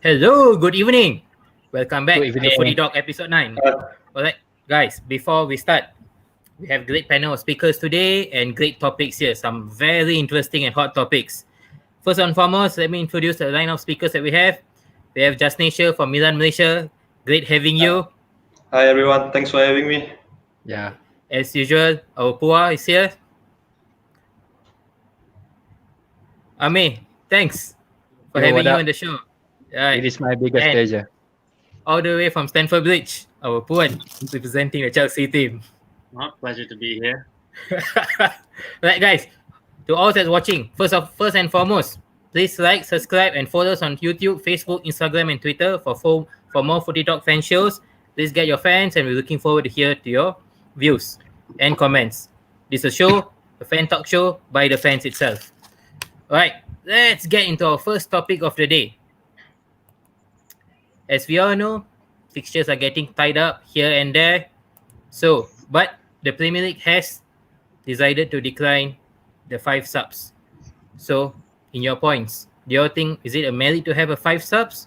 Hello, good evening. Welcome back Good to Footy evening. Talk episode 9. Uh, Alright, guys, before we start, we have great panel of speakers today and great topics here. Some very interesting and hot topics. First and foremost, let me introduce the line of speakers that we have. We have Jasnesha from Milan, Malaysia. Great having you. Hi everyone, thanks for having me. Yeah, As usual, our Pua is here. Ame, thanks for yo, having what you up? on the show. It Right. is my biggest And pleasure. all the way from Stamford Bridge, our Puan representing the Chelsea team. Pleasure to be here. Right, guys, to all that's watching, first and foremost, please like, subscribe, and follow us on YouTube, Facebook, Instagram, and Twitter for more Footy Talk fan shows. Please get your fans, and we're looking forward to hear to your views and comments. This is a show, a fan talk show by the fans itself. All right, let's get into our first topic of the day. As we all know, fixtures are getting tied up here and there. But the Premier League has decided to decline the 5 subs. So, in your points, do you think is it a merit to have a 5 subs,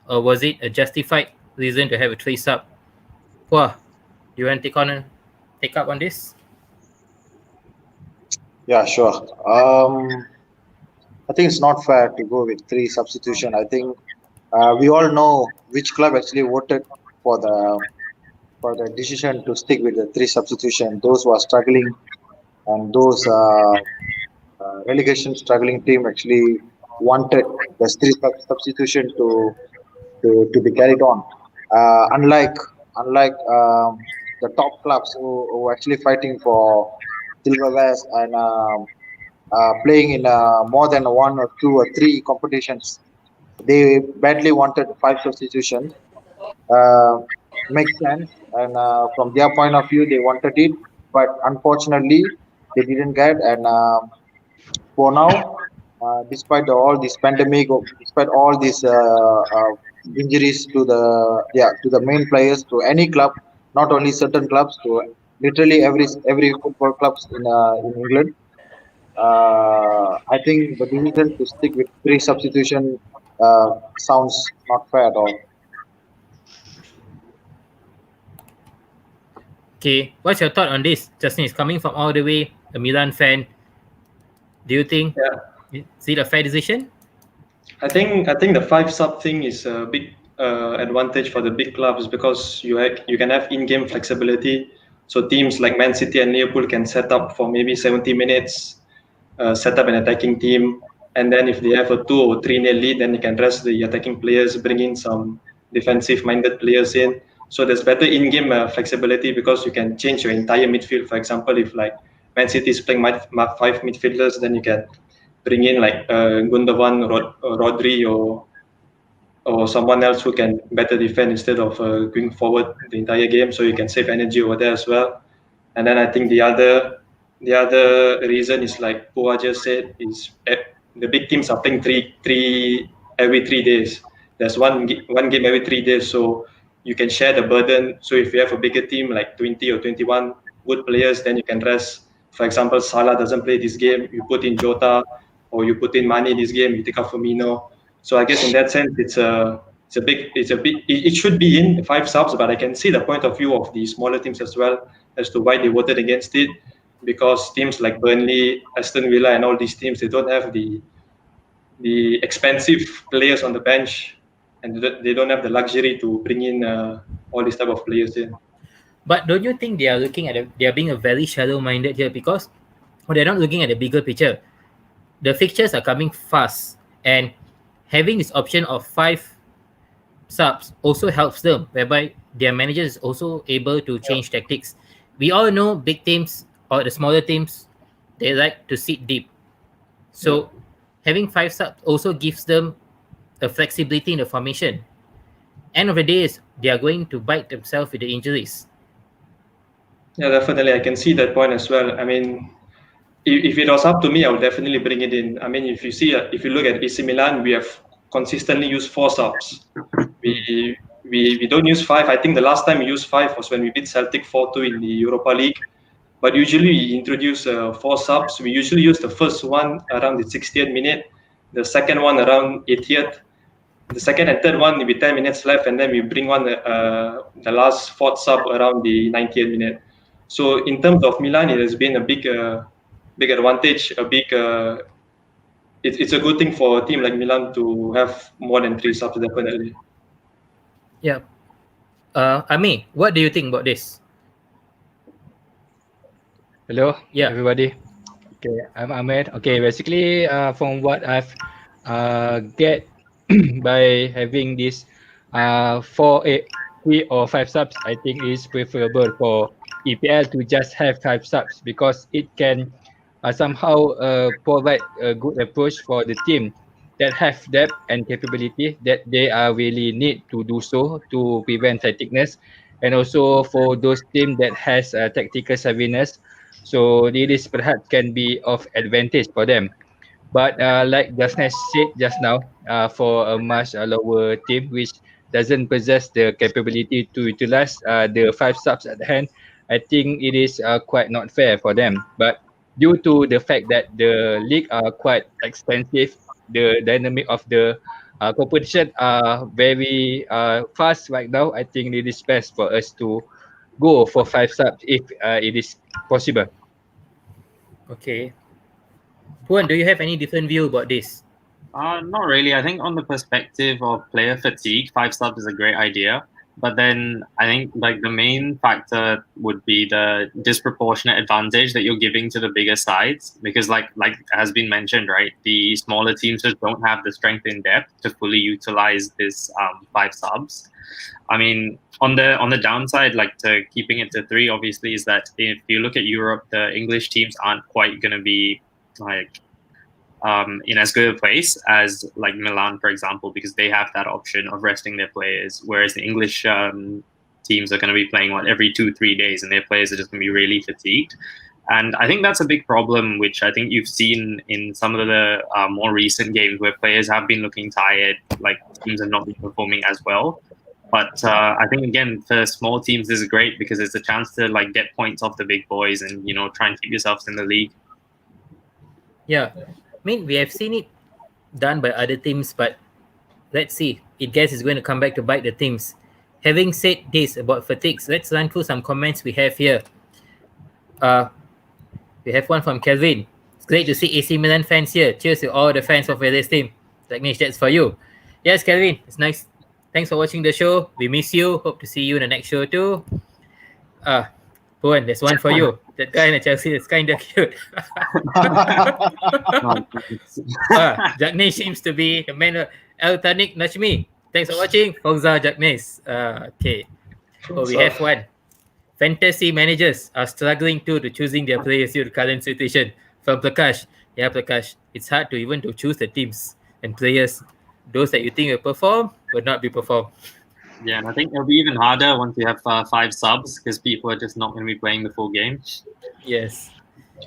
or was it a justified reason to have a 3 sub? Wah, do you want to take up on this? Yeah, sure. I think it's not fair to go with three substitution. I think we all know which club actually voted for the decision to stick with the three substitution. Those who are struggling and those relegation struggling team actually wanted the substitution to be carried on. Unlike the top clubs who are actually fighting for silverware and playing in more than one or two or three competitions. They badly wanted 5 substitutions. Uh, Makes sense, and from their point of view, they wanted it, but unfortunately, they didn't get. And for now, all this pandemic, or despite all these injuries to the main players, to any club, not only certain clubs, to literally every football clubs in England. I think the decision to stick with three substitution sounds not fair at all. Okay, what's your thought on this? Justin is coming from all the way a Milan fan. Do you think is it a fair decision? I think the 5 sub thing is a big advantage for the big clubs because you can have in-game flexibility. So teams like Man City and Liverpool can set up for maybe 70 minutes, set up an attacking team, and then if they have a 2 or 3-0 lead, then you can rest the attacking players, bring in some defensive-minded players in. So there's better in-game flexibility because you can change your entire midfield. For example, if like Man City is playing 5 midfielders, then you can bring in like Gundogan, Rodri, or someone else who can better defend instead of going forward the entire game. So you can save energy over there as well. And then I think the other reason is like Poa just said is the big teams are playing every 3 days. There's one game every 3 days, so you can share the burden. So if you have a bigger team like 20 or 21 good players, then you can rest. For example, Salah doesn't play this game, you put in Jota, or you put in Mane this game, you take out Firmino. So I guess in that sense, it should be in 5 subs, but I can see the point of view of the smaller teams as well as to why they voted against it, because teams like Burnley, Aston Villa, and all these teams, they don't have the expensive players on the bench, and they don't have the luxury to bring in all these type of players in. But don't you think they are being a very shallow-minded here because they're not looking at the bigger picture? The fixtures are coming fast, and having this option of 5 subs also helps them, whereby their managers is also able to change tactics. We all know big teams or the smaller teams, they like to sit deep. So having 5 subs also gives them a flexibility in the formation. End of the day is they are going to bite themselves with the injuries. Yeah, definitely. I can see that point as well. I mean, if it was up to me, I would definitely bring it in. I mean, if you look at AC Milan, we have consistently used 4 subs. We don't use 5. I think the last time we used 5 was when we beat Celtic 4-2 in the Europa League. But usually we introduce 4 subs. We usually use the first one around the 60th minute, the second one around 80th, the second and third one will be 10 minutes left, and then we bring on the last fourth sub around the 90th minute. So in terms of Milan, it has been a big advantage, it's a good thing for a team like Milan to have more than 3 subs, definitely. Yeah. Ami, what do you think about this? Hello, Yeah. everybody. Okay, I'm Ahmed. Okay, basically, from what I've get by having this 4, 8, 3 or 5 subs, I think is preferable for EPL to just have 5 subs because it can somehow provide a good approach for the team that have depth and capability that they are really need to do so to prevent sightiness, and also for those team that has tactical savviness. So this perhaps can be of advantage for them. But like Jasnesh said just now, for a much lower team which doesn't possess the capability to utilize the 5 subs at hand, I think it is quite not fair for them. But due to the fact that the league are quite expensive, the dynamic of the competition are very fast right now, I think it is best for us to go for 5 subs if it is possible. Okay. Puan, do you have any different view about this? Not really. I think on the perspective of player fatigue, 5 subs is a great idea. But then I think like the main factor would be the disproportionate advantage that you're giving to the bigger sides, because like has been mentioned, right, the smaller teams just don't have the strength in depth to fully utilize this 5 subs. I mean, on the downside, like to keeping it to 3, obviously, is that if you look at Europe, the English teams aren't quite going to be like in as good a place as like Milan, for example, because they have that option of resting their players, whereas the English teams are going to be playing every 2-3 days, and their players are just going to be really fatigued. And I think that's a big problem, which I think you've seen in some of the more recent games where players have been looking tired, like teams have not been performing as well. But I think again, for small teams, this is great because it's a chance to like get points off the big boys and try and keep yourselves in the league. Yeah. I mean, we have seen it done by other teams, but let's see. It guess is going to come back to bite the teams. Having said this about fatigues, let's run through some comments we have here. We have one from Kelvin. It's great to see AC Milan fans here. Cheers to all the fans of various team. Technish, that's for you. Yes, Kelvin, it's nice. Thanks for watching the show. We miss you. Hope to see you in the next show too. Puan, there's one for you. That guy in the Chelsea is kind of cute. Jagnesh seems to be the man. El Tanik Nashmi. Thanks for watching. Fauza Jagnesh. Okay. Oh, we have one. Fantasy managers are struggling to choosing their players due to current situation. From Prakash. Yeah, Prakash. It's hard to choose the teams and players. Those that you think will perform will not be performed. Yeah, and I think it'll be even harder once you have 5 subs because people are just not going to be playing the full game. Yes.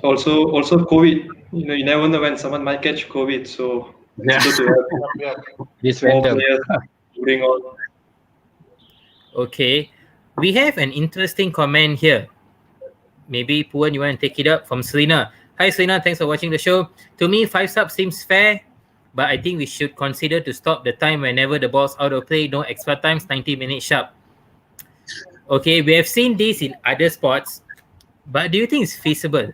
Also COVID. You never know when someone might catch COVID, so it's good to have This more random. players moving on. Okay. We have an interesting comment here. Maybe Puan, you want to take it up from Selena. Hi Selena, thanks for watching the show. To me, 5 subs seems fair, but I think we should consider to stop the time whenever the ball's out of play. No extra times, 90 minutes sharp. Okay, we have seen this in other sports, but do you think it's feasible?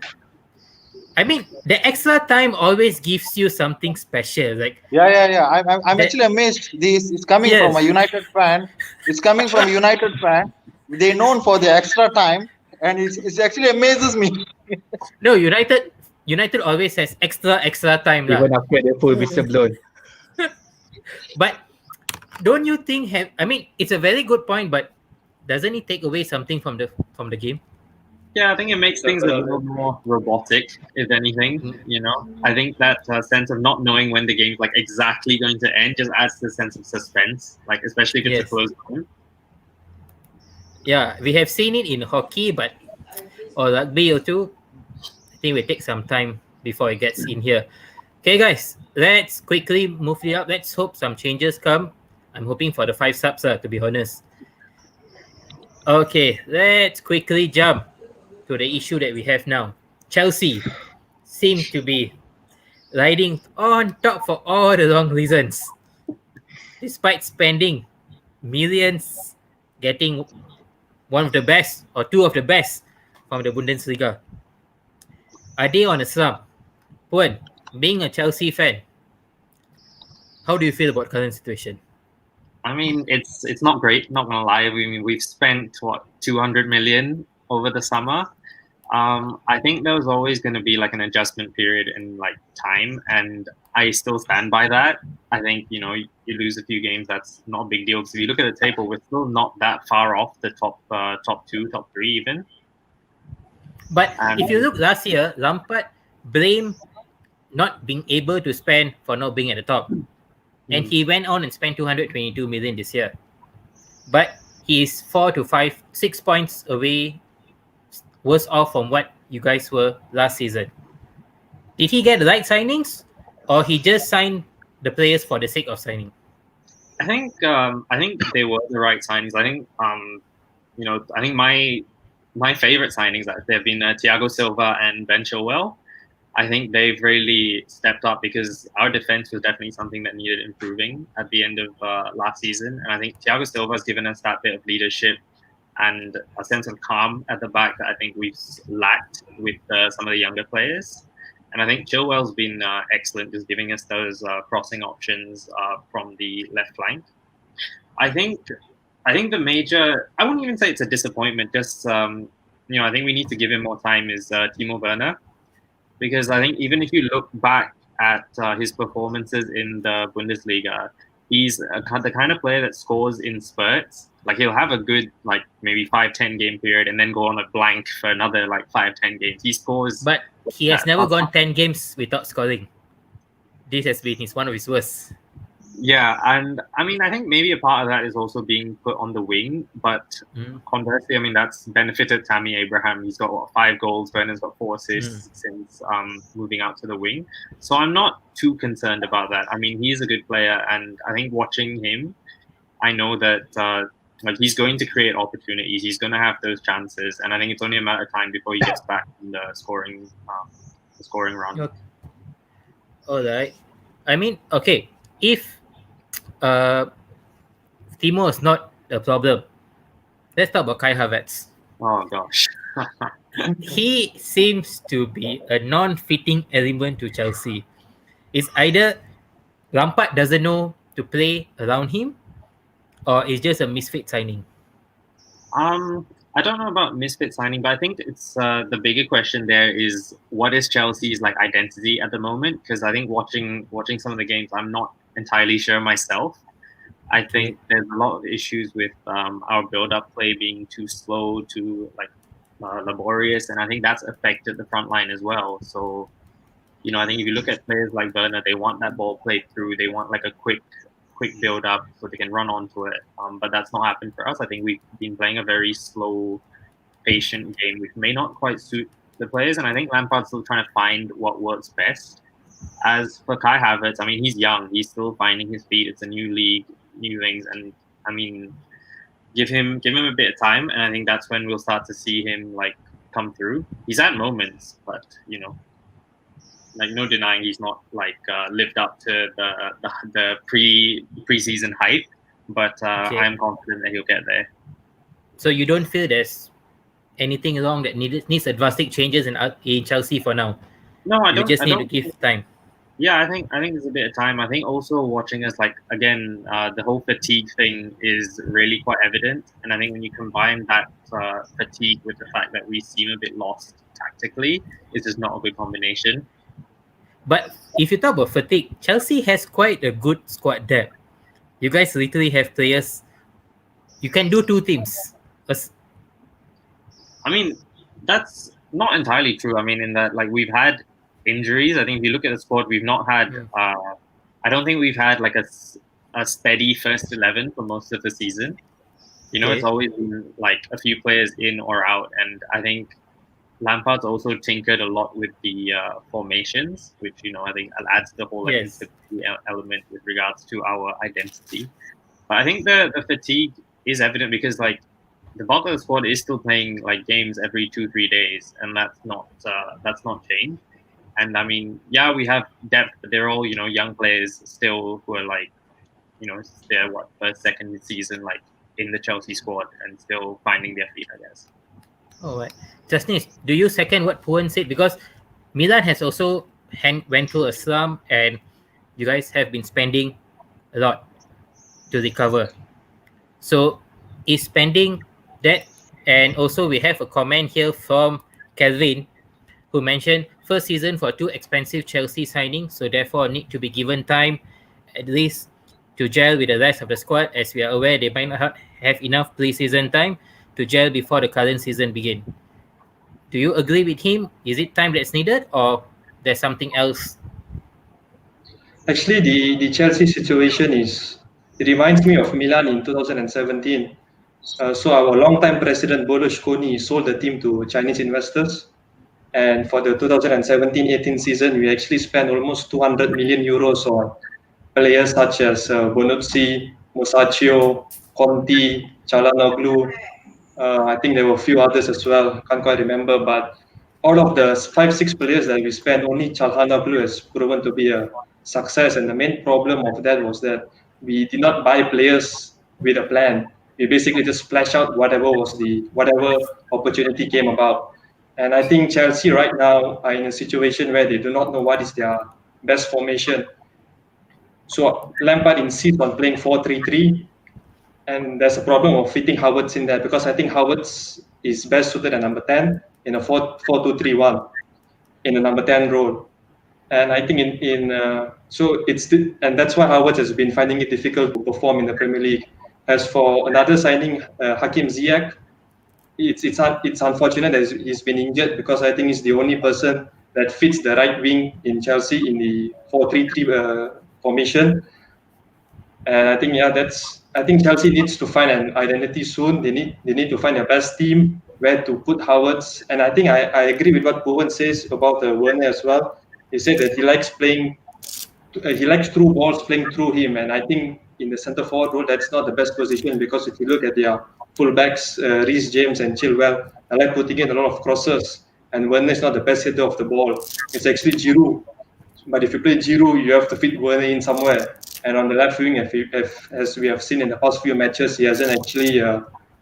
I mean, the extra time always gives you something special. Like Yeah. I'm actually amazed. This is coming Yes. from a United fan. It's coming from a United fan. They're known for the extra time, and it actually amazes me. no, United always has extra time lah. Even after the full whistle blown. But don't you think I mean, it's a very good point, but doesn't it take away something from the game? Yeah, I think it makes things a little more robotic, if anything. I think that sense of not knowing when the game's like exactly going to end just adds to the sense of suspense, like especially if it's Yes. a close game. Yeah, we have seen it in hockey, or rugby or two. I think it will take some time before it gets in here. Okay, guys, let's quickly move it up. Let's hope some changes come. I'm hoping for the 5 subs, to be honest. Okay, let's quickly jump to the issue that we have now. Chelsea seem to be riding on top for all the wrong reasons. despite spending millions, getting one of the best or two of the best from the Bundesliga. Are they on a slump? Puan, being a Chelsea fan, how do you feel about current situation? I mean, it's not great. Not gonna lie. We've spent what 200 million over the summer. I think there was always going to be like an adjustment period in like time, and I still stand by that. I think you lose a few games, that's not a big deal. Because if you look at the table, we're still not that far off the top two, top three even. But And if you look last year, Lampard blamed not being able to spend for not being at the top. And he went on and spent 222 million this year. But he is 4 to 5, 6 points away, worse off from what you guys were last season. Did he get the right signings, or he just signed the players for the sake of signing? I think they were the right signings. I think I think my favorite signings they've been Thiago Silva and Ben Chilwell. I think they've really stepped up because our defense was definitely something that needed improving at the end of last season. And I think Thiago Silva has given us that bit of leadership and a sense of calm at the back that I think we've lacked with some of the younger players. And I think Chilwell's been excellent, just giving us those crossing options from the left flank. I think the major, I wouldn't even say it's a disappointment, just I think we need to give him more time is Timo Werner. Because I think even if you look back at his performances in the Bundesliga, he's the kind of player that scores in spurts. Like he'll have a good maybe 5-10 game period and then go on a blank for another 5-10 games. He scores, but he has never gone 10 games without scoring. This has been one of his worst. Yeah, and I mean, I think maybe a part of that is also being put on the wing, but conversely, I mean, that's benefited Tammy Abraham. He's got 5 goals, Werner's got 4 assists since moving out to the wing. So I'm not too concerned about that. I mean, he's a good player, and I think watching him, I know that he's going to create opportunities. He's going to have those chances, and I think it's only a matter of time before he gets back in the scoring run. Okay. All right. I mean, okay, if Timo is not a problem, let's talk about Kai Havertz. Oh gosh. He seems to be a non-fitting element to Chelsea. It's either Lampard doesn't know to play around him, or it's just a misfit signing. I don't know about misfit signing, but I think it's the bigger question there is what is Chelsea's identity at the moment? Because I think watching some of the games, I'm not entirely sure myself. I think there's a lot of issues with our build-up play being too slow, too laborious, and I think that's affected the front line as well. So, I think if you look at players like Werner, they want that ball played through. They want a quick build-up so they can run onto it. But that's not happened for us. I think we've been playing a very slow, patient game, which may not quite suit the players. And I think Lampard's still trying to find what works best. As for Kai Havertz, I mean, he's young. He's still finding his feet. It's a new league, new things, and I mean, give him a bit of time, and I think that's when we'll start to see him come through. He's at moments, but no denying he's not lived up to the preseason hype. But I'm confident that he'll get there. So you don't feel there's anything wrong that needs drastic changes in Chelsea for now? No, I don't. You just need to give time. Yeah, I think there's a bit of time. I think also watching us, again, the whole fatigue thing is really quite evident. And I think when you combine that fatigue with the fact that we seem a bit lost tactically, it's just not a good combination. But if you talk about fatigue, Chelsea has quite a good squad depth. You guys literally have players. You can do 2 teams. I mean, that's not entirely true. I mean, in that we've had injuries. I think if you look at the squad, we've not had. I don't think we've had a steady first 11 for most of the season. It's always been a few players in or out, and I think Lampard's also tinkered a lot with the formations, which I think adds the whole element with regards to our identity. But I think the fatigue is evident because the bulk of the squad is still playing games every 2-3 days, and that's not changed. And I mean, yeah, we have depth, but they're all young players still who are it's their first, second season like in the Chelsea squad and still finding their feet, I guess. All right. Justin, do you second what Puan said? Because Milan has also went through a slump, and you guys have been spending a lot to recover. So, is spending that, and also we have a comment here from Kelvin, who mentioned first season for two expensive Chelsea signings, so therefore need to be given time at least to gel with the rest of the squad. As we are aware, they might not have enough pre-season time to gel before the current season begin. Do you agree with him? Is it time that's needed, or there's something else? Actually, the Chelsea situation it reminds me of Milan in 2017. So our longtime president Berlusconi sold the team to Chinese investors, and for the 2017-18 season, we actually spent almost 200 million euros on players such as Bonucci, Musacchio, Conti, Çalhanoğlu. I think there were a few others as well. Can't quite remember, but out of the 5-6 players that we spent, only Çalhanoğlu has proven to be a success. And the main problem of that was that we did not buy players with a plan. We basically just splash out whatever opportunity came about. And I think Chelsea right now are in a situation where they do not know what is their best formation. So Lampard insists on playing 4-3-3, and there's a problem of fitting Havertz in there because I think Havertz is best suited at number 10 in a 4-2-3-1 in a number 10 role. And I think and that's why Havertz has been finding it difficult to perform in the Premier League. As for another signing, Hakim Ziyech, it's unfortunate that he's been injured because I think he's the only person that fits the right wing in Chelsea in the 4-3-3 formation. And I think I think Chelsea needs to find an identity soon. They need to find their best team, where to put Havertz. And I think I agree with what Bowen says about Werner as well. He said that he likes through balls playing through him, and I think in the centre forward role that's not the best position because if you look at their fullbacks, Reece James and Chilwell, I like putting in a lot of crosses, and Werner is not the best hitter of the ball. It's actually Giroud. But if you play Giroud, you have to fit Werner in somewhere. And on the left wing, as we have seen in the past few matches, he hasn't actually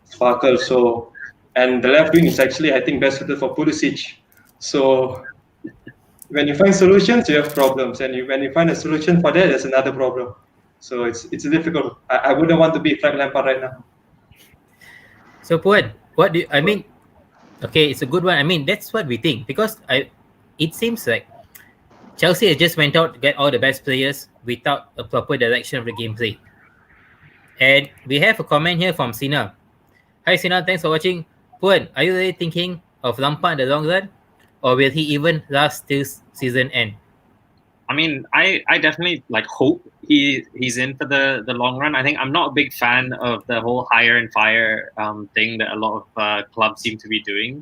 sparkled. So, and the left wing is actually, I think, best suited for Pulisic. So, when you find solutions, you have problems, and when you find a solution for that, there's another problem. So it's difficult. I wouldn't want to be Frank Lampard right now. So, Puan, what do I mean? Okay, it's a good one. I mean, that's what we think because it seems like Chelsea has just went out to get all the best players without a proper direction of the gameplay. And we have a comment here from Sina. Hi Sina, thanks for watching. Puan, are you really thinking of Lampard in the long run? Or will he even last till season end? I mean, I definitely hope he's in for the long run. I think I'm not a big fan of the whole hire and fire thing that a lot of clubs seem to be doing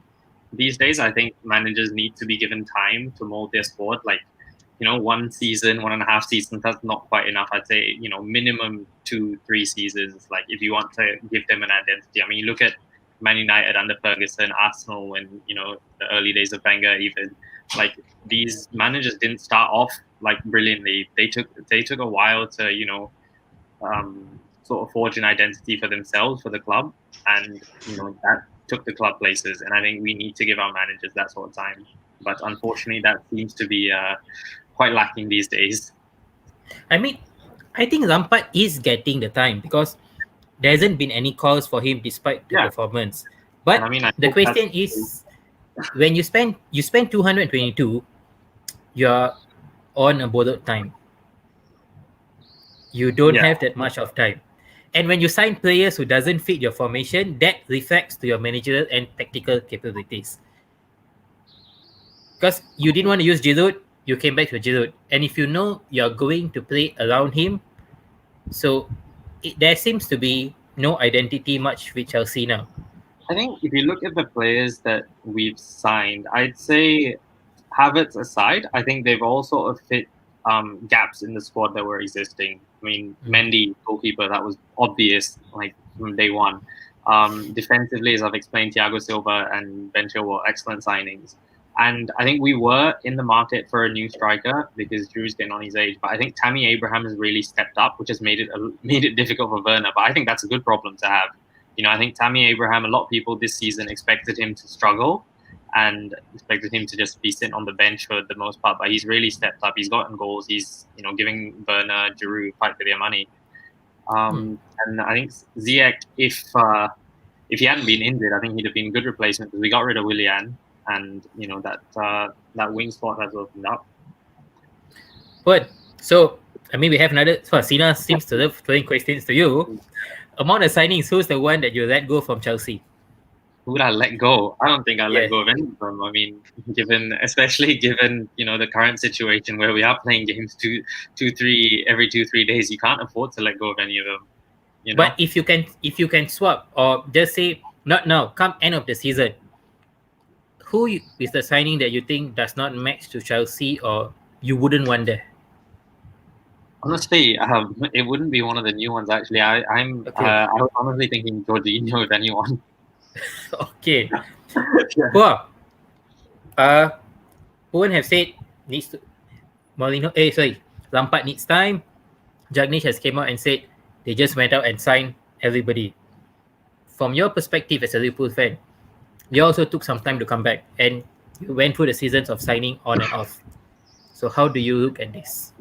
these days. I think managers need to be given time to mold their squad. 1 season, 1.5 seasons, that's not quite enough. I'd say, minimum 2-3 seasons. If you want to give them an identity. I mean, you look at Man United under Ferguson, Arsenal, when, the early days of Wenger, even these managers didn't start off brilliantly. They took a while to, sort of forge an identity for themselves, for the club. And, that took the club places. And I think we need to give our managers that sort of time. But unfortunately, that seems to be quite lacking these days. I mean, I think Lampard is getting the time because there hasn't been any calls for him despite the performance. But the question is, when you spend 222, you're on a borrowed time. You don't have that much of time. And when you sign players who doesn't fit your formation, that reflects to your managerial and tactical capabilities. Because you didn't want to use Giroud, you came back to Giroud. And if you know you're going to play around him, so there seems to be no identity much with Chelsea now. I think if you look at the players that we've signed, I'd say Havertz aside, I think they've all sort of fit gaps in the squad that were existing. I mean, Mendy, goalkeeper, that was obvious from day one. Defensively, as I've explained, Thiago Silva and Ben Chilwell were excellent signings. And I think we were in the market for a new striker because Drew's getting on his age. But I think Tammy Abraham has really stepped up, which has made it difficult for Werner. But I think that's a good problem to have. I think Tammy Abraham, a lot of people this season expected him to struggle and expected him to just be sitting on the bench for the most part. But he's really stepped up. He's gotten goals. He's giving Werner, Giroud fight for their money. And I think Ziyech, if he hadn't been injured, I think he'd have been a good replacement because we got rid of Willian. And that wing spot has opened up. Good. So we have another. So Sina seems to love throwing questions to you. Among the signings, who's the one that you let go from Chelsea? Who would I let go? I don't think I let go of any of them. I mean, especially given the current situation where we are playing games every 2-3 days, you can't afford to let go of any of them. But if you can swap, or just say not now, come end of the season, who is the signing that you think does not match to Chelsea or you wouldn't want there? Honestly, it wouldn't be one of the new ones. Actually, I was honestly thinking Jorginho, if anyone. Okay. Wow. Owen have said needs to Lampard needs time. Jagnish has came out and said they just went out and signed everybody. From your perspective as a Liverpool fan, you also took some time to come back and you went through the seasons of signing on and off. So how do you look at this?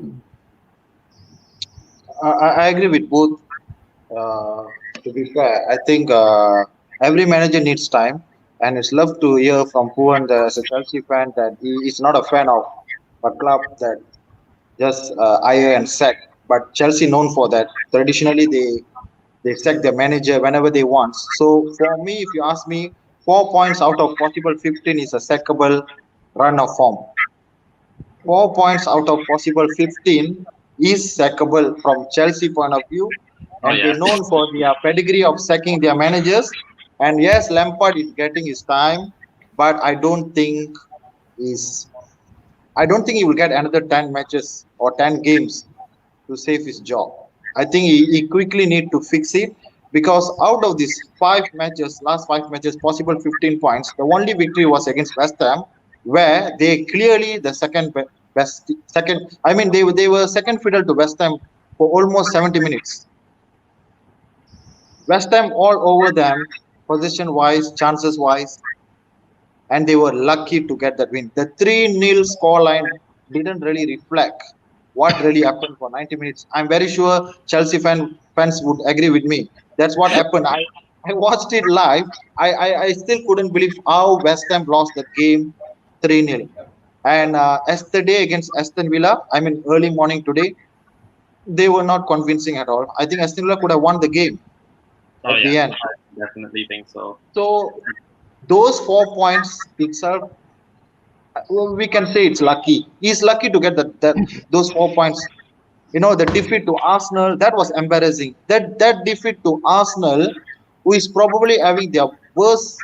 I agree with both. To be fair, I think every manager needs time, and it's love to hear from Puan as a Chelsea fan that he is not a fan of a club that just hire and sack. But Chelsea known for that. Traditionally, they sack their manager whenever they want. So for me, if you ask me, 4 points out of possible 15 is a sackable run of form. 4 points out of possible 15 is sackable from Chelsea point of view, and they're known for their pedigree of sacking their managers. And yes, Lampard is getting his time, but I don't think he will get another 10 matches or 10 games to save his job. I think he quickly need to fix it, because out of these last 5 matches, possible 15 points, the only victory was against West Ham, where they clearly the second best. They were second fiddle to West Ham for almost 70 minutes. West Ham all over them, position wise, chances wise, and they were lucky to get that win. The 3-0 scoreline didn't really reflect what really happened for 90 minutes. I'm very sure Chelsea fans would agree with me. That's what happened. I watched it live. I still couldn't believe how West Ham lost that game 3-0. And yesterday against Aston Villa, early morning today, they were not convincing at all. I think Aston Villa could have won the game at the end. I definitely think so. So those 4 points itself, we can say it's lucky. He's lucky to get those 4 points. The defeat to Arsenal, that was embarrassing. That defeat to Arsenal, who is probably having their worst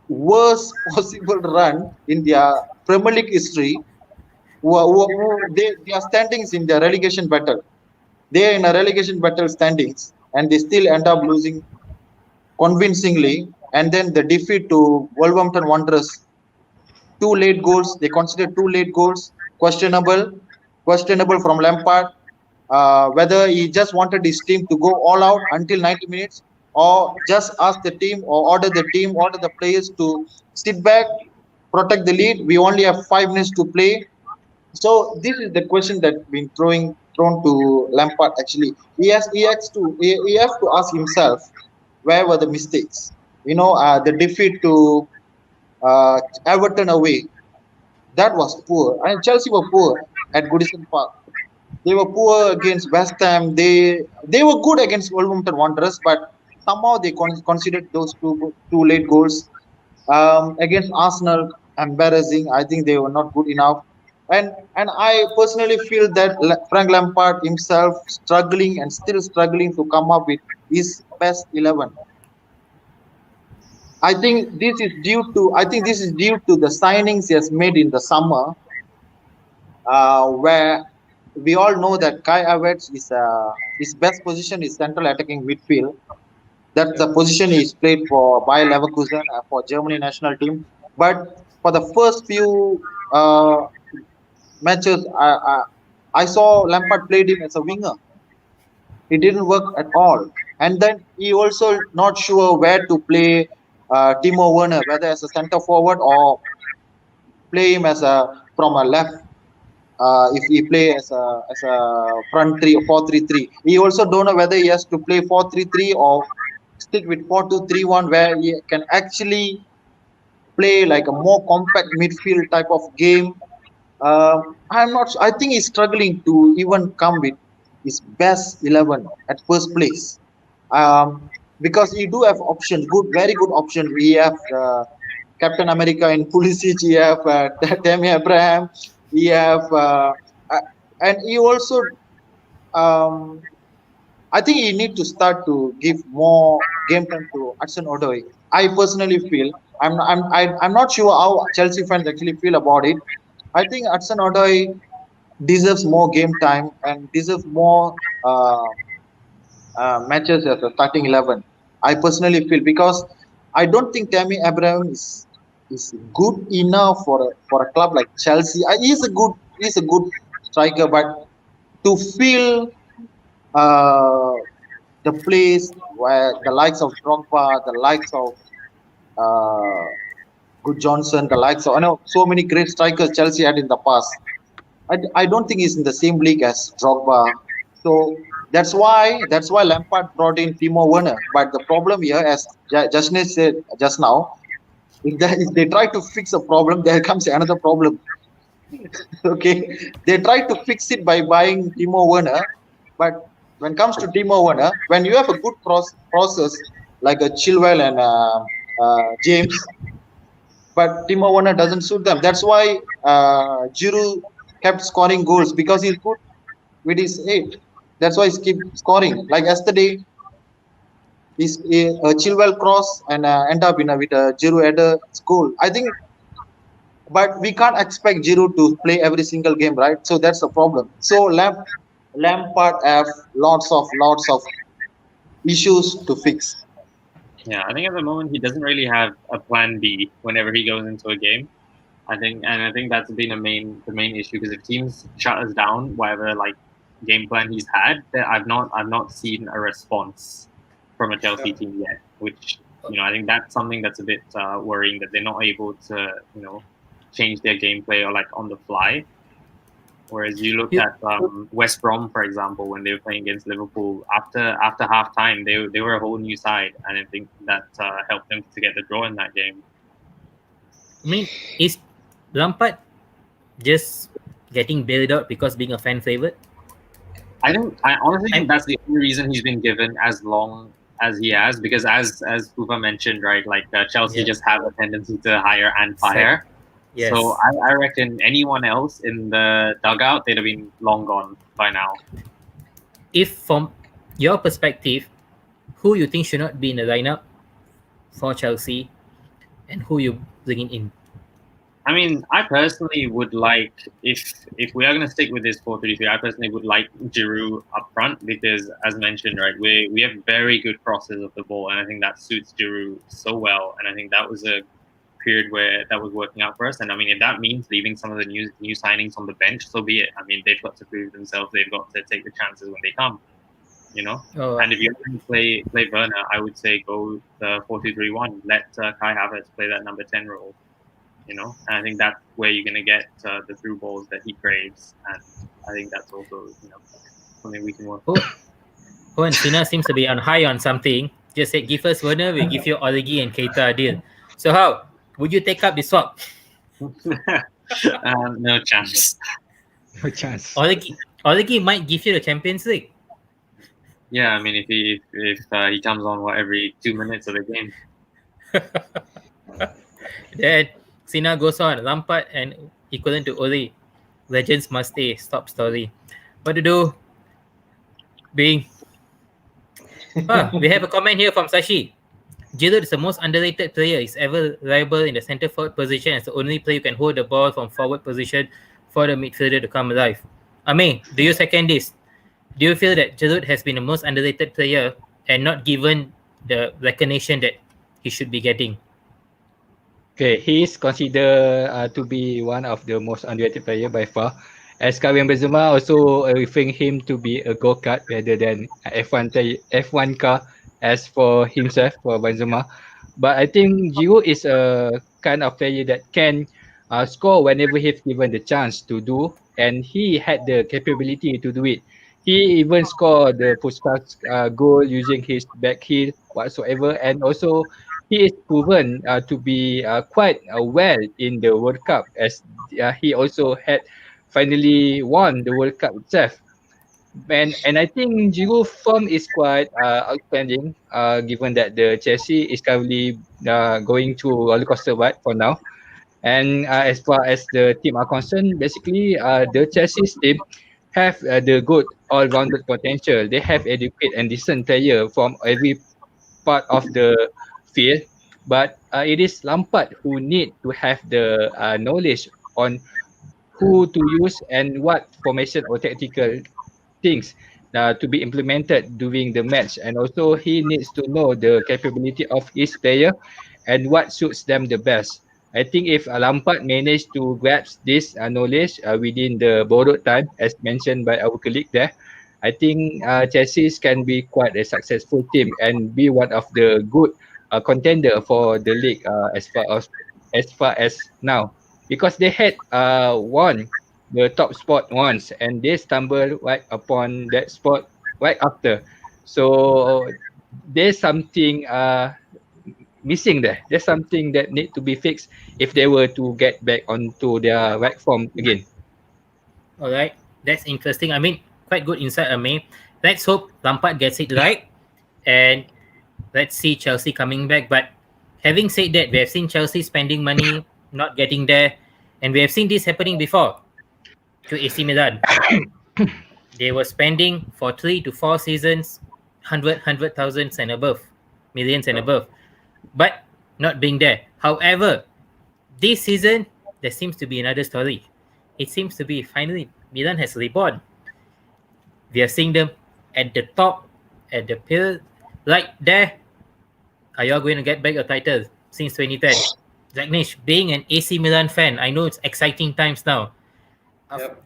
possible run in their Premier League history, their standings in their relegation battle. They are in a relegation battle standings, and they still end up losing convincingly. And then the defeat to Wolverhampton Wanderers, 2 late goals. They considered 2 late goals questionable from Lampard. Whether he just wanted his team to go all out until 90 minutes, or just ask the team or order the players to sit back, protect the lead. We only have 5 minutes to play. So this is the question that's been thrown to Lampard. Actually, he has to ask himself, where were the mistakes? The defeat to Everton away, that was poor. And Chelsea were poor at Goodison Park. They were poor against West Ham. They were good against Wolverhampton Wanderers, but somehow they considered those two late goals. Against Arsenal, embarrassing. I think they were not good enough. And I personally feel that Frank Lampard himself still struggling to come up with his best 11. I think this is due to the signings he has made in the summer, where we all know that Kai Havertz is his best position is central attacking midfield. That's the position he's played for Bayer Leverkusen for Germany national team. But for the first few matches, I saw Lampard played him as a winger. It didn't work at all. And then he also not sure where to play Timo Werner, whether as a centre forward or play him as a from a left. If he play as a front three or 4-3-3, he also don't know whether he has to play 4-3-3 or stick with 4-2-3-1, where he can actually play like a more compact midfield type of game. I'm not. I think he's struggling to even come with his best 11 at first place. Because you do have options, very good options. We have Captain America in Pulisic. We have Tammy Abraham. We have, and he also. I think he need to start to give more game time to Hudson Odoi. I personally feel I'm not sure how Chelsea fans actually feel about it. I think Hudson Odoi deserves more game time and deserves more matches as a starting 11. I personally feel, because I don't think Tammy Abraham is good enough for a club like Chelsea. He's a good striker, but to feel the place where the likes of Drogba, the likes of Good Johnson, the likes of, I know so many great strikers Chelsea had in the past. I don't think he's in the same league as Drogba. So that's why Lampard brought in Timo Werner. But the problem here, as Jasnesh said just now, if they try to fix a problem, there comes another problem. Okay, they try to fix it by buying Timo Werner, but when it comes to Timo Werner, when you have a good process like a Chilwell and James, but Timo Werner doesn't suit them. That's why Giroud kept scoring goals, because he's good with his head. That's why he keep scoring. Like yesterday, he's a Chilwell cross and end up with a Giroud header goal. I think, but we can't expect Giroud to play every single game, right? So that's the problem. So Lampard have lots of issues to fix. Yeah, I think at the moment he doesn't really have a plan B whenever he goes into a game. I think that's been the main issue, because if teams shut us down, whatever like game plan he's had, I've not seen a response from a Chelsea team yet. Which I think that's something that's a bit worrying, that they're not able to change their gameplay or like on the fly. Whereas you look at West Brom, for example, when they were playing against Liverpool, after half time, they were a whole new side, and I think that helped them to get the draw in that game. I mean, is Lampard just getting bailed out because being a fan favorite? I honestly think that's the only reason he's been given as long as he has, because as Ufa mentioned, right, like Chelsea just have a tendency to hire and fire. Yes. So I reckon anyone else in the dugout, they'd have been long gone by now. If from your perspective, who you think should not be in the lineup for Chelsea, and who you bringing in? I mean, I personally would like, if we are going to stick with this 4-3-3, I personally would like Giroud up front, because as mentioned, right, we have very good crosses of the ball, and I think that suits Giroud so well, and I think that was a period where that was working out for us. And I mean, if that means leaving some of the new signings on the bench, so be it. I mean, they've got to prove themselves. They've got to take the chances when they come, And if you're going to play Werner, I would say go the 4-2-3-1. Let Kai Havertz play that number 10 role, And I think that's where you're going to get the through balls that he craves. And I think that's also, something we can work on. Oh, and Sina seems to be on high on something. Just said, give us Werner, we'll give you Origi and Keita deal. So how? Would you take up the swap? No chance. No chance. Origi might give you the Champions League. Yeah, I mean, if he comes on every 2 minutes of the game. Then Sina goes on. Lampard and equivalent to Oli. Legends must stay. Stop story. What to do? We have a comment here from Sashi. Giroud is the most underrated player. He's ever reliable in the centre forward position, as the only player who can hold the ball from forward position for the midfielder to come alive. Ame, do you second this? Do you feel that Giroud has been the most underrated player and not given the recognition that he should be getting? Okay, he's considered to be one of the most underrated player by far. As Karim Benzema also referring him to be a go-kart rather than a F1 car as for himself, for Benzema. But I think Giroud is a kind of player that can score whenever he's given the chance to do, and he had the capability to do it. He even scored the Puskas goal using his back heel whatsoever, and also he is proven to be quite well in the World Cup, as he also had finally won the World Cup itself. And I think Giroud form is quite outstanding, given that the Chelsea is currently going through roller coaster ride for now. And as far as the team are concerned, basically the Chelsea's team have the good all-rounded potential. They have adequate and decent player from every part of the field, but it is Lampard who need to have the knowledge on who to use and what formation or tactical things to be implemented during the match, and also he needs to know the capability of each player and what suits them the best. I think if Lampard managed to grasp this knowledge within the borrowed time, as mentioned by our colleague there, I think Chelsea can be quite a successful team and be one of the good contender for the league as far as now, because they had won the top spot once and they stumbled right upon that spot right after. So there's something missing there. There's something that need to be fixed if they were to get back onto their right form again. All right, that's interesting. I mean, quite good insight, May. Let's hope Lampard gets it right, and let's see Chelsea coming back. But having said that, we have seen Chelsea spending money, not getting there, and we have seen this happening before to AC Milan. They were spending for 3 to 4 seasons, hundred thousands and above, millions and above, but not being there. However, this season there seems to be another story. It seems to be finally Milan has reborn. We are seeing them at the top, at the pill, right there. Are you all going to get back a title since 2010? Zagnish, being an AC Milan fan, I know it's exciting times now.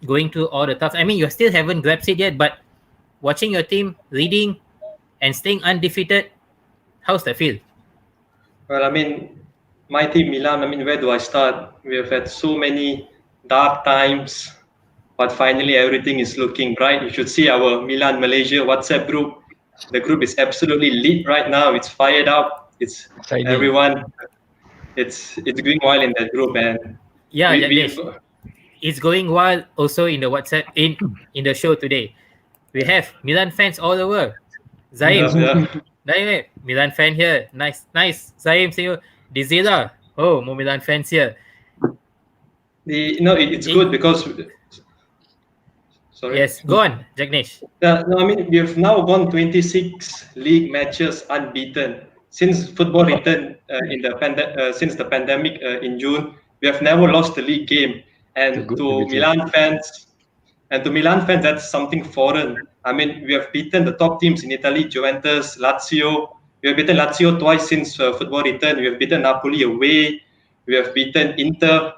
Going through all the tough. I mean, you still haven't grabbed it yet, but watching your team leading and staying undefeated, how's that feel? Well, I mean, my team Milan, I mean, where do I start? We have had so many dark times, but finally everything is looking bright. You should see our Milan Malaysia WhatsApp group. The group is absolutely lit right now. It's fired up. It's Exciting. everyone. It's going wild in that group, and Yeah, it's going wild also in the WhatsApp in the show today. We have Milan fans all over. Zaim, Zaim, Milan fan here. Nice. Zaim, see you. Dizila. Oh, more Milan fans here. It's good because. Sorry. Yes, go on, Jagnesh. No, I mean, we have now gone 26 league matches unbeaten since football returned since the pandemic in June. We have never lost a league game, and to Milan fans, that's something foreign. I mean, we have beaten the top teams in Italy: Juventus, Lazio. We have beaten Lazio twice since football returned. We have beaten Napoli away. We have beaten Inter.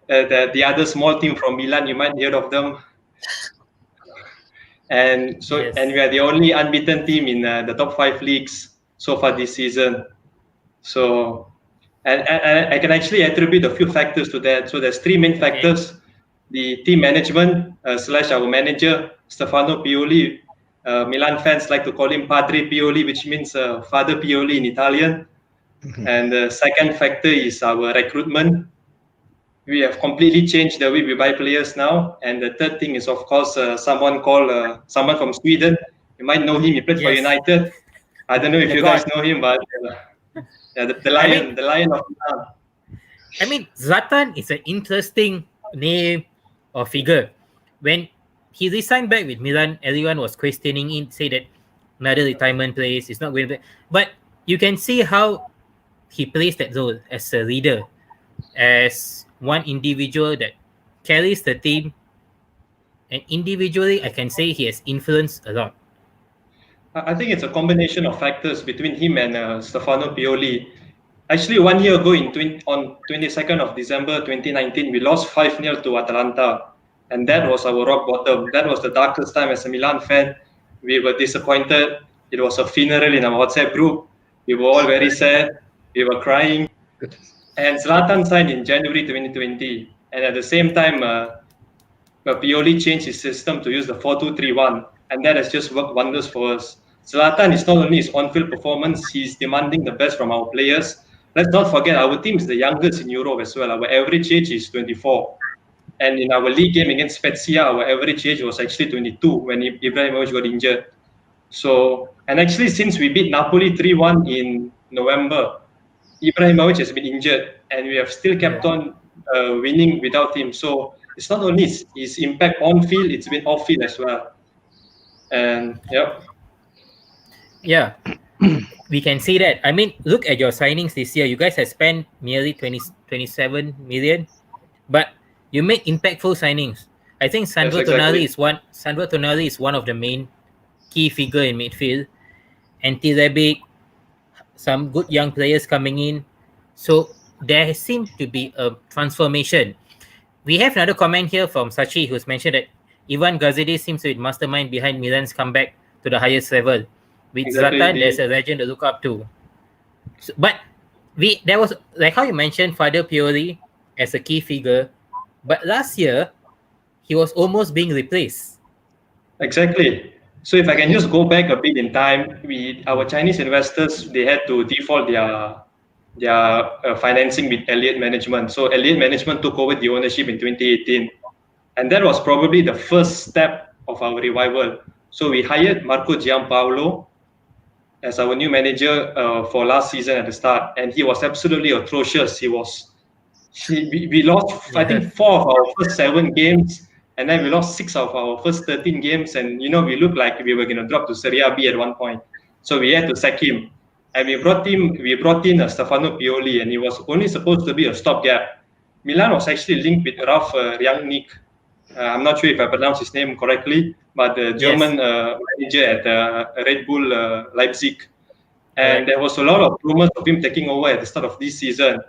The other small team from Milan, you might hear of them. And so, Yes. And we are the only unbeaten team in the top 5 leagues so far this season. So, and I can actually attribute a few factors to that. So there's 3 main factors: the team management / our manager Stefano Pioli. Milan fans like to call him Padre Pioli, which means Father Pioli in Italian. And the second factor is our recruitment. We have completely changed the way we buy players now. And the third thing is, of course, someone from Sweden. You might know him. He played for United. I don't know if you guys know him, but the lion of Milan. I mean, Zlatan is an interesting name or figure. When he resigned back with Milan, everyone was questioning it, say that another retirement place is not going to play. But you can see how he plays that role as a leader, as one individual that carries the team, and individually I can say he has influenced a lot. I think it's a combination of factors between him and Stefano Pioli. Actually, 1 year ago, on 22nd of December 2019, we lost 5-0 to Atalanta. And that was our rock bottom. That was the darkest time as a Milan fan. We were disappointed. It was a funeral in our WhatsApp group. We were all very sad. We were crying. And Zlatan signed in January 2020. And at the same time, Pioli changed his system to use the 4-2-3-1. And that has just worked wonders for us. Zlatan is not only his on-field performance, he's demanding the best from our players. Let's not forget, our team is the youngest in Europe as well. Our average age is 24. And in our league game against Spezia, our average age was actually 22 when Ibrahimovic got injured. So, and actually, since we beat Napoli 3-1 in November, Ibrahimovic has been injured, and we have still kept on winning without him. So it's not only his impact on field; it's been off field as well. And Yeah, we can see that. I mean, look at your signings this year. You guys have spent nearly 27 million, but you make impactful signings. I think Sandro Tonali is one. Sandro Tonali is one of the main key figure in midfield. Anti Rebic, some good young players coming in. So there seems to be a transformation. We have another comment here from Sachi, who's mentioned that Ivan Gazidis seems to be the mastermind behind Milan's comeback to the highest level. With Zlatan, there's a legend to look up to. So, but there was, like how you mentioned, Father Pioli as a key figure. But last year, he was almost being replaced. Exactly. So if I can just go back a bit in time, our Chinese investors, they had to default their financing with Elliott Management. So Elliott Management took over the ownership in 2018, and that was probably the first step of our revival. So we hired Marco Giampaolo as our new manager for last season at the start, and he was absolutely atrocious. We lost, I think, 4 of our first 7 games, and then we lost 6 of our first 13 games, and we looked like we were going to drop to Serie B at one point. So we had to sack him, and we brought in Stefano Pioli, and he was only supposed to be a stopgap. Milan was actually linked with Ralf Rangnick. I'm not sure if I pronounced his name correctly, but the German manager at Red Bull Leipzig. And there was a lot of rumors of him taking over at the start of this season.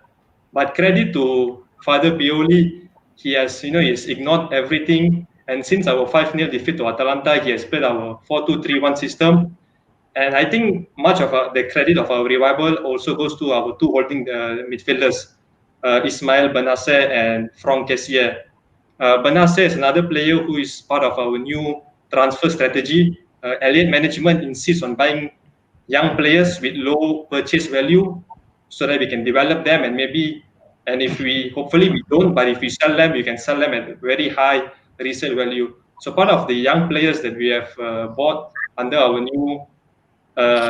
But credit to Father Pioli, he has ignored everything. And since our 5-0 defeat to Atalanta, he has played our 4-2-3-1 system. And I think much of the credit of our revival also goes to our 2 holding midfielders, Ismail Benacer and Franck Kessié. Benacer is another player who is part of our new transfer strategy. Elliott Management insists on buying young players with low purchase value so that we can develop them, and hopefully we don't, but if we sell them, we can sell them at very high resale value. So part of the young players that we have bought under our new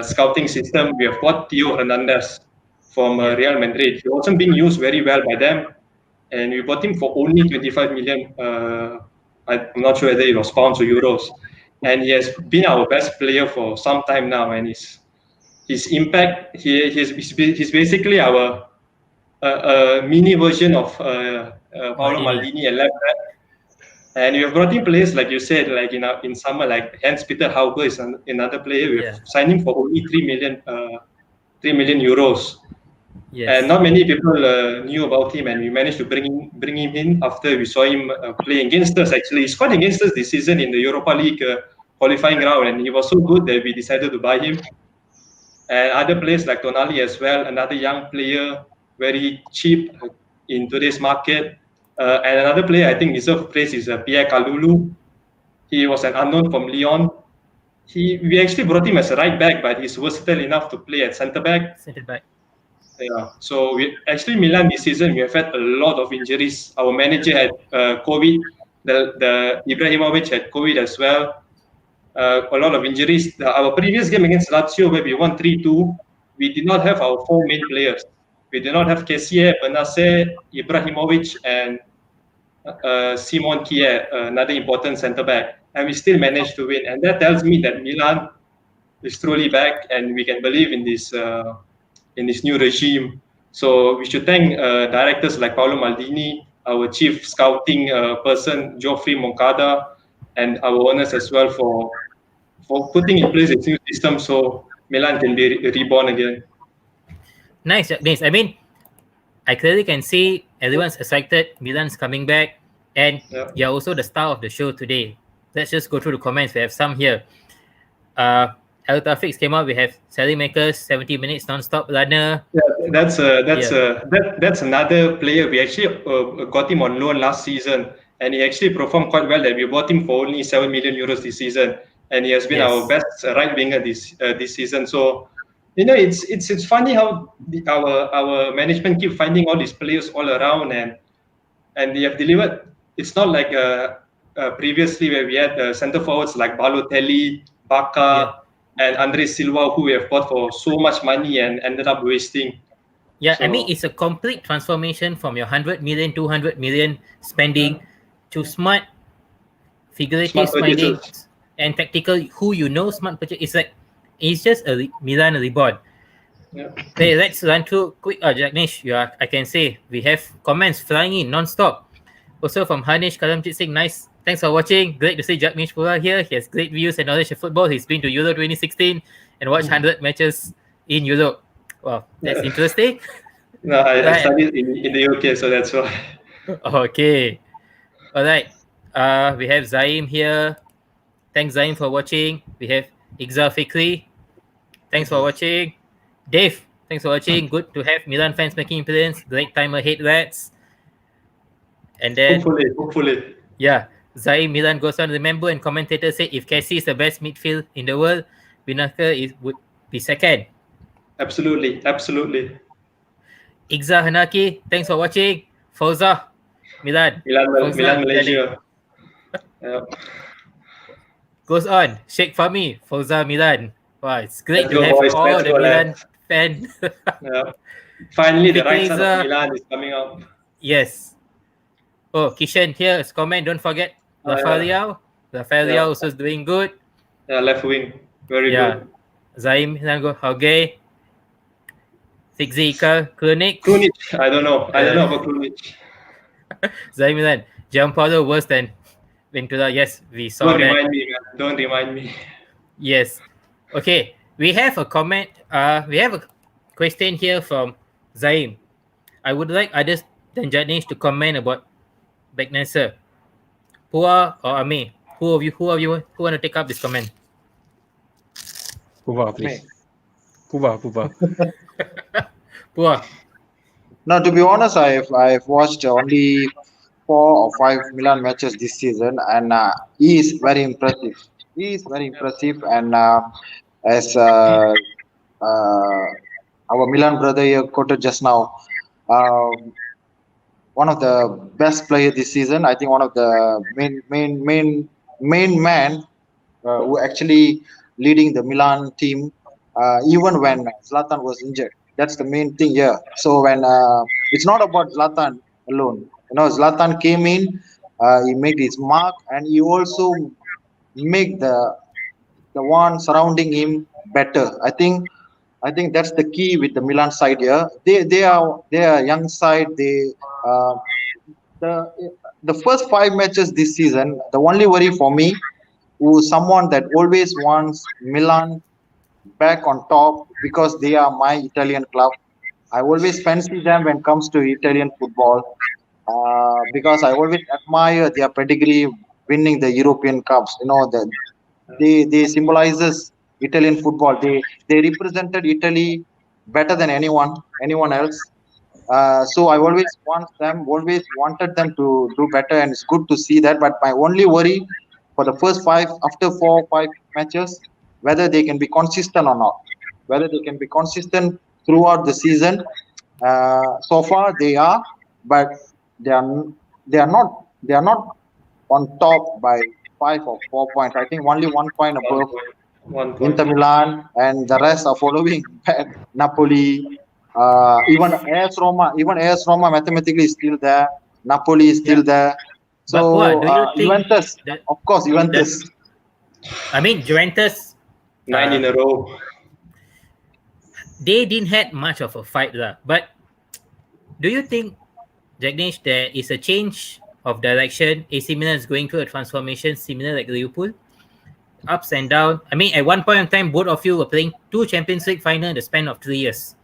scouting system, we have bought Theo Hernandez from Real Madrid. He wasn't being used very well by them, and we bought him for only 25 million. I'm not sure whether it was pounds or euros. And he has been our best player for some time now, and his impact, he's basically our mini version of Paolo Maldini at left back. And we have brought in players, like you said, like in summer, like Hans-Peter Hauge is another player. We have signed him for only 3 million euros. And not many people knew about him, and we managed to bring him in after we saw him play against us. Actually, he scored against us this season in the Europa League qualifying round, and he was so good that we decided to buy him. And other players like Tonali as well, another young player, very cheap in today's market. And another player I think deserves praise is Pierre Kalulu. He was an unknown from Lyon. We actually brought him as a right back, but he's versatile enough to play at centre back. Yeah. So Milan this season, we have had a lot of injuries. Our manager had COVID. The Ibrahimovic had COVID as well. A lot of injuries. Our previous game against Lazio, where we won 3-2, we did not have our 4 main players. We did not have Kessié, Benacer, Ibrahimovic, and Simon Kier, another important centre back, and we still managed to win. And that tells me that Milan is truly back, and we can believe in this new regime. So we should thank directors like Paolo Maldini, our chief scouting person Geoffrey Moncada, and our owners as well for putting in place this new system so Milan can be reborn again. Nice, Nice. I mean, I clearly can see everyone's excited. Milan's coming back, and Yeah. you're also the star of the show today. Let's just go through the comments. We have some here. El Tafix came out. We have Sally Makers, 70 minutes non-stop runner. Yeah, that's another player. We actually got him on loan last season, and he actually performed quite well. That we bought him for only 7 million euros this season, and he has been Yes. our best right winger this season. So, it's funny how our management keep finding all these players all around, and they have delivered. It's not like previously where we had center forwards like Balotelli, Baka, and Andre Silva, who we have bought for so much money and ended up wasting. Yeah, I So- mean, it's a complete transformation from your 100 million, 200 million spending to smart, figurative Smart spending purchases. and tactical, smart purchase. It's just a Milan reborn. Yeah. Okay, let's run through quick. Jagnesh, I can say we have comments flying in non-stop. Also from Hanish Kalamjit Singh, nice. Thanks for watching. Great to see Jagnesh Pura here. He has great views and knowledge of football. He's been to Euro 2016 and watched 100 matches in Europe. Wow, that's interesting. No, I Right. studied in the UK, so that's why. Okay. All right. We have Zaim here. Thanks, Zaim, for watching. We have Igza Fikri. Thanks for watching. Dave, thanks for watching. Good to have Milan fans making appearance. Great time ahead, lads. And then, Hopefully. yeah, Zaim Milan goes on. Remember, and commentators say if Cassie is the best midfield in the world, Binaka would be second. Absolutely. Igza Hanaki, thanks for watching. Fauza, Milan. Fauza, Milan, Malaysia. Yeah. Goes on. Sheikh Fahmi, Fauza, Milan. Wow, it's great Let's to go, have boys. all Let's the go, Milan lads. fan. Yeah. Finally, the right side Fikriza. of Milan is coming up. Yes. Oh, Kishan here is comment. Don't forget Rafael. Rafael Yeah. also is doing good. Yeah, left wing. Very good. Zaim Nango Hauge. Sigzi Ika Klinik. Krunic, I don't know about Krunic. Zaim Milan. Gianpaolo worse than Ventura. Yes, we saw Don't that. remind me, man. Don't remind me. Yes. Okay. We have a comment. We have a question here from Zaim. I would like others than Janish to comment about Bagnasser. Pua or Ame? Who want to take up this comment? Puva, please. Puva. Pua. No, to be honest, I've watched only 4 or 5 Milan matches this season, and he is very impressive. And as our Milan brother here quoted just now, one of the best players this season. I think one of the main man who actually leading the Milan team, even when Zlatan was injured. That's the main thing here. So when it's not about Zlatan alone. Zlatan came in, he made his mark, and he also make the one surrounding him better. I think that's the key with the Milan side here. They are a young side. The first 5 matches this season, the only worry for me was someone that always wants Milan back on top because they are my Italian club. I always fancy them when it comes to Italian football because I always admire their pedigree winning the European Cups. They symbolizes Italian football. They represented Italy better than anyone else. So I always wanted them to do better, and it's good to see that. But my only worry for the first 5, after 4 or 5 matches, whether they can be consistent or not, whether they can be consistent throughout the season. So far they are, but they are not on top by 5 or 4 points. I think only 1 point above 1 point. Inter Milan, and the rest are following Napoli. Even AS Roma mathematically is still there. Napoli is still there. So But what, do you think Juventus, that- of course, Juventus. I mean, Juventus, 9 in a row. they didn't had much of a fight lah. But do you think, Jagnesh, there is a change of direction? AC Milan is going through a transformation similar like Liverpool, ups and down. I mean, at one point in time, both of you were playing 2 Champions League final in the span of 3 years.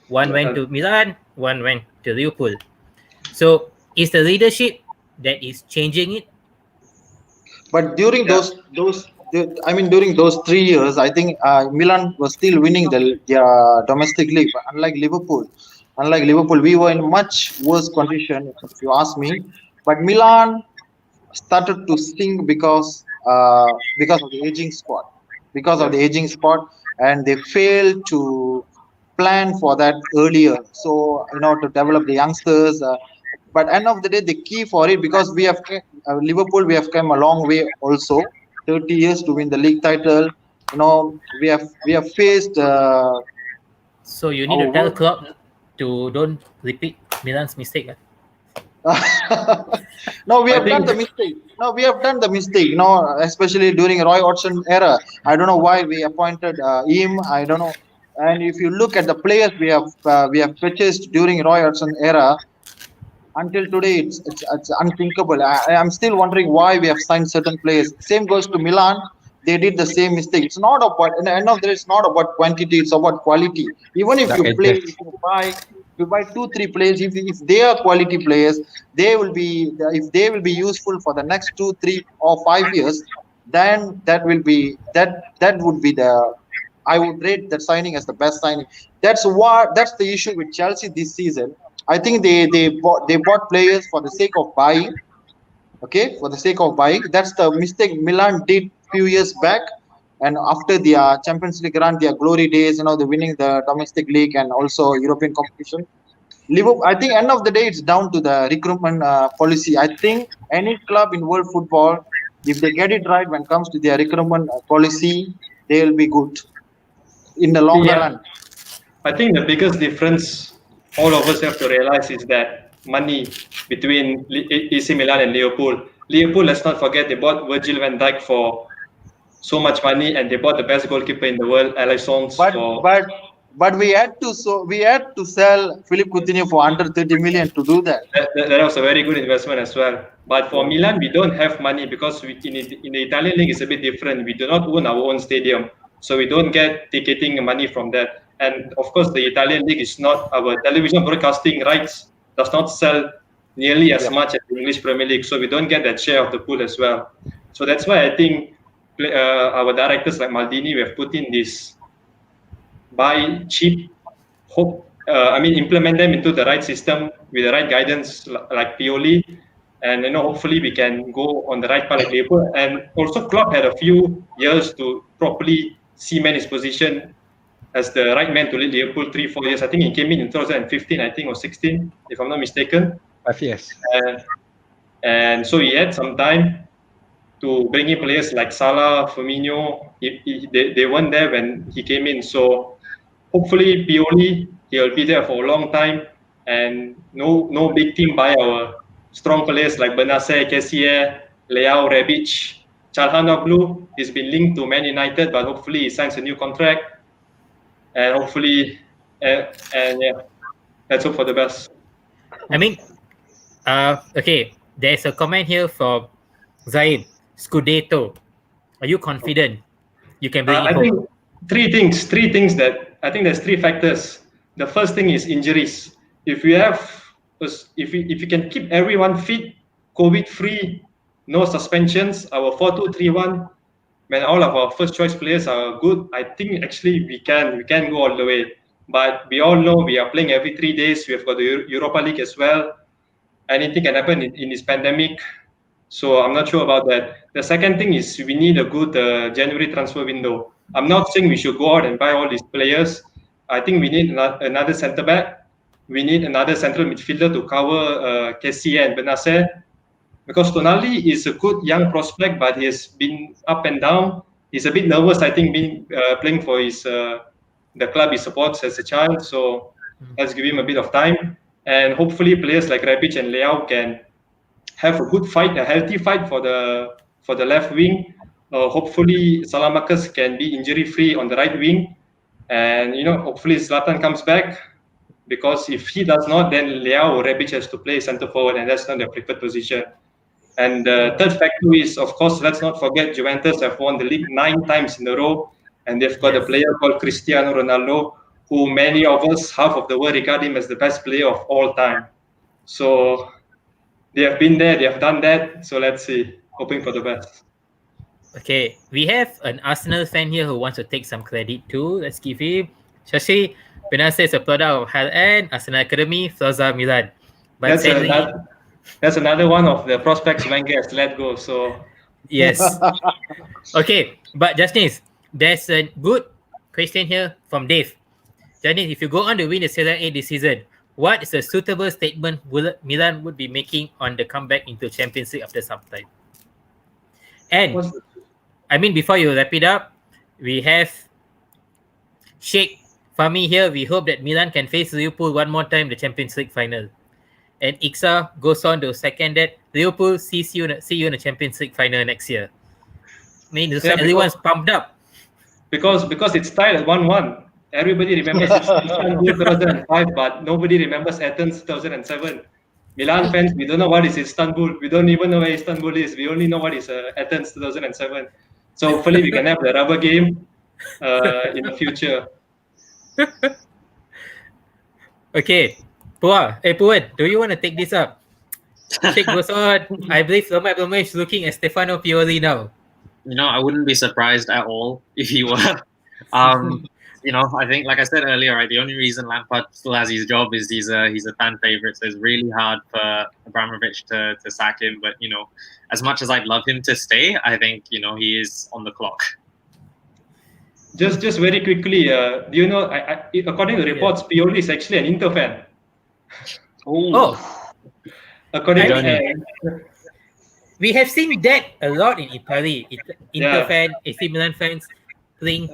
One went to Milan, one went to Liverpool. So is the leadership that is changing it? But during during those 3 years, I think Milan was still winning their domestic league. But unlike Liverpool, we were in much worse condition, if you ask me. But Milan started to sink because of the aging squad, and they failed to plan for that earlier. So to develop the youngsters. But end of the day, the key for it, because Liverpool, we have come a long way also. 30 years to win the league title. We have faced. So you need to tell Klopp to don't repeat Milan's mistake. No, we have done the mistake. Especially during Roy Hodgson era. I don't know why we appointed him. I don't know. And if you look at the players we have purchased during Roy Hodgson era, until today it's unthinkable. I'm still wondering why we have signed certain players. Same goes to Milan. They did the same mistake. It's not about, in the end of the day, it's not about quantity, it's about quality. Even if you buy 2-3 players, if they are quality players, if they will be useful for the next 2, 3, or 5 years, then that would be the, I would rate that signing as the best signing. That's the issue with Chelsea this season. I think they bought players for the sake of buying. Okay, for the sake of buying. That's the mistake Milan did few years back. And after their Champions League run, their glory days, they're winning the domestic league and also European competition. Liverpool, I think end of the day, it's down to the recruitment policy. I think any club in world football, if they get it right when it comes to their recruitment policy, they will be good in the long run. I think the biggest difference all of us have to realize is that money between AC Milan and Liverpool. Liverpool, let's not forget, they bought Virgil van Dijk for so much money, and they bought the best goalkeeper in the world, Alisson. But we had to sell Philippe Coutinho for under 30 million to do that. That was a very good investment as well. But for Milan, we don't have money because in the Italian league, it's a bit different. We do not own our own stadium, so we don't get ticketing money from that. And of course, the Italian league is not, our television broadcasting rights does not sell nearly as much as the English Premier League, so we don't get that share of the pool as well. So that's why I think our directors like Maldini, we have put in this buy cheap, implement them into the right system with the right guidance like Pioli, and hopefully we can go on the right path like Liverpool. And also Klopp had a few years to properly cement his position as the right man to lead Liverpool 3-4 years. I think he came in 2015, I think, or 16, if I'm not mistaken. 5 years. And so he had some time to bring in players like Salah, Firmino. They weren't there when he came in. So hopefully Pioli, he'll be there for a long time. And no big team by our strong players like Benacer, Kessié, Leao, Rebic. Çalhanoğlu has been linked to Man United, but hopefully he signs a new contract. And hopefully, let's hope for the best. Okay, there's a comment here from Zaid. Scudetto, are you confident you can bring it home? I think three things that I think there's three factors. The first thing is injuries. If you can keep everyone fit, COVID-free, no suspensions, our 4-2-3-1, when all of our first choice players are good, I think actually we can go all the way. But we all know we are playing every 3 days. We have got the Europa League as well. Anything can happen in this pandemic. So I'm not sure about that. The second thing is we need a good January transfer window. I'm not saying we should go out and buy all these players. I think we need another centre back. We need another central midfielder to cover Kessié and Benacer. Because Tonali is a good young prospect, but he has been up and down. He's a bit nervous, I think, playing for the club he supports as a child. So let's give him a bit of time. And hopefully players like Rebic and Leao can have a good fight, a healthy fight for the left wing. Hopefully Salamakers can be injury-free on the right wing. And, hopefully Zlatan comes back. Because if he does not, then Leao or Rebic has to play centre forward, and that's not their preferred position. And the third factor is, of course, let's not forget Juventus have won the league 9 times in a row, and they've got a player called Cristiano Ronaldo who many of us, half of the world, regard him as the best player of all time. So they have been there, they have done that. So let's see, hoping for the best. Okay, we have an Arsenal fan here who wants to take some credit too. Let's give him. Shashi, Benassa is a product of Hal and Arsenal Academy, Forza Milan. But sadly, That's another one of the prospects Wenger has let go. So yes. Okay, but Justice, there's a good question here from Dave. Justice, if you go on to win the Serie A this season, what is a suitable statement Milan would be making on the comeback into Champions League after some time? And I mean, before you wrap it up, we have Sheikh Fahmi here. We hope that Milan can face Liverpool one more time in the Champions League final. And Iksa goes on to second that Liverpool see you in the Champions League final next year. I mean, everyone's pumped up. Because it's tied at 1-1. Everybody remembers Istanbul 2005, but nobody remembers Athens 2007. Milan fans, we don't know what is Istanbul. We don't even know where Istanbul is. We only know what is Athens 2007. So hopefully we can have the rubber game in the future. Okay, Puan, do you want to take this up? Sheikh goes on. I believe Roma Abramovich is looking at Stefano Pioli now. I wouldn't be surprised at all if he were. I think, like I said earlier, right, the only reason Lampard still has his job is he's a fan favorite. So it's really hard for Abramovich to sack him. But as much as I'd love him to stay, I think he is on the clock. Just very quickly, do you know? According to reports, Pioli is actually an Inter fan. Oh. According to we have seen that a lot in Italy. Inter fan, AC Milan fans playing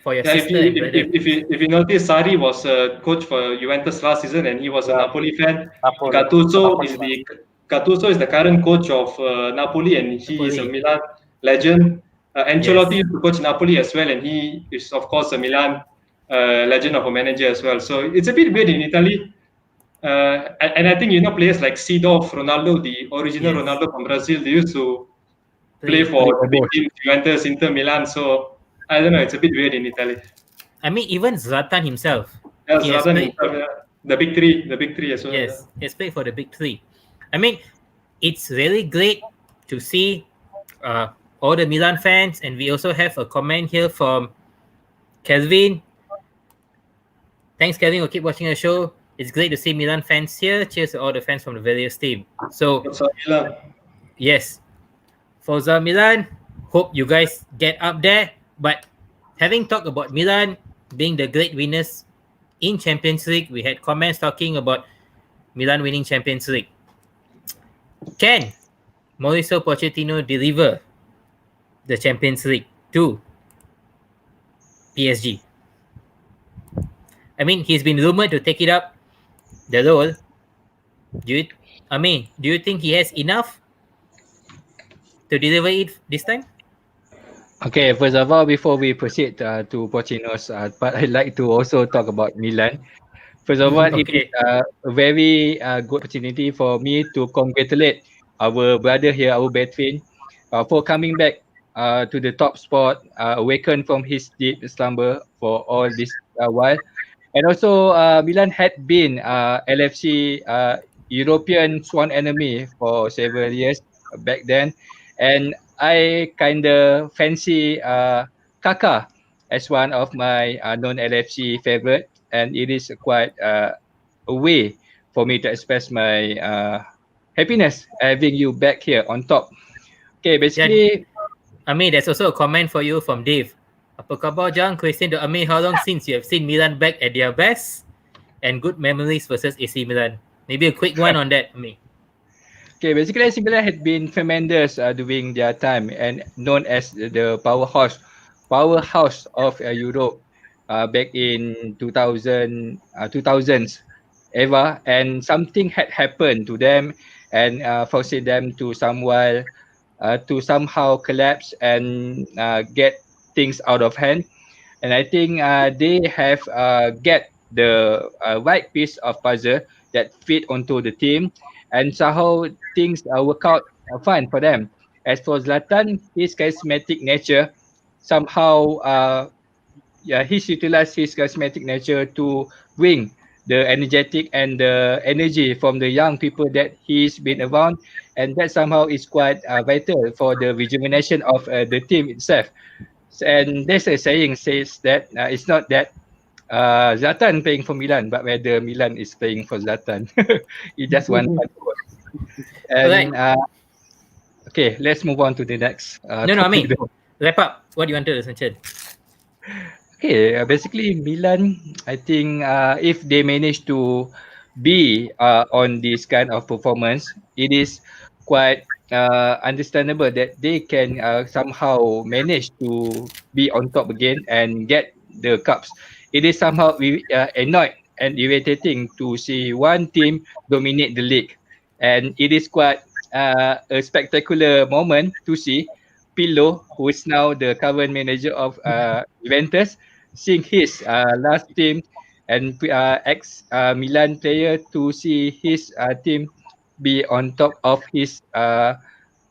for your sister. If you notice, Sarri was a coach for Juventus last season, and he was a Napoli fan. Gattuso is the current coach of Napoli, and he is a Milan legend. Ancelotti used to coach Napoli as well, and he is of course a Milan legend of a manager as well. So it's a bit weird in Italy. And I think players like Seedorf, Ronaldo, the original Ronaldo from Brazil, they used to play for the big teams, Juventus, Inter, Milan. So I don't know, it's a bit weird in Italy. I mean, even Zlatan himself. The big three as well. Yes, he's played for the big three. I mean, it's really great to see all the Milan fans, and we also have a comment here from Kelvin. Thanks, Kelvin. We'll keep watching the show. It's great to see Milan fans here. Cheers to all the fans from the various teams. So, yes, Forza Milan. Hope you guys get up there. But having talked about Milan being the great winners in Champions League, we had comments talking about Milan winning Champions League. Can Mauricio Pochettino deliver the Champions League to PSG? I mean, he's been rumored to take it up the role. Do you think he has enough to deliver it this time? Okay, first of all, before we proceed to Pochettino's part, I'd like to also talk about Milan. First of all, it is a very good opportunity for me to congratulate our brother here, our veteran, for coming back to the top spot, awakened from his deep slumber for all this while. And also, Milan had been LFC European sworn enemy for several years back then. And I kind of fancy Kaka as one of my non-LFC favorite. And it is quite a way for me to express my happiness having you back here on top. Okay, basically... there's also a comment for you from Dave. Apa khabar, Jang? Question to Amir, how long since you have seen Milan back at their best and good memories versus AC Milan? Maybe a quick one on that, Amir. Okay, basically AC Milan had been tremendous during their time and known as the powerhouse of Europe back in 2000s era, and something had happened to them and forced them to somehow collapse and get things out of hand. And I think they have get the right piece of puzzle that fit onto the team, and somehow things work out fine for them. As for Zlatan, his charismatic nature somehow he's utilized his charismatic nature to bring the energetic and the energy from the young people that he's been around, and that somehow is quite vital for the rejuvenation of the team itself. And there's a saying says that it's not that Zlatan playing for Milan, but whether Milan is playing for Zlatan. It's just one part. Alright. And okay, let's move on to the next No, I topic. mean, wrap up. What do you wanted to mention? Okay, basically Milan, I think if they manage to be on this kind of performance, it is quite understandable that they can somehow manage to be on top again and get the cups. It is somehow annoyed and irritating to see one team dominate the league, and it is quite a spectacular moment to see Pirlo, who is now the current manager of Juventus, seeing his last team and ex Milan player to see his team be on top of his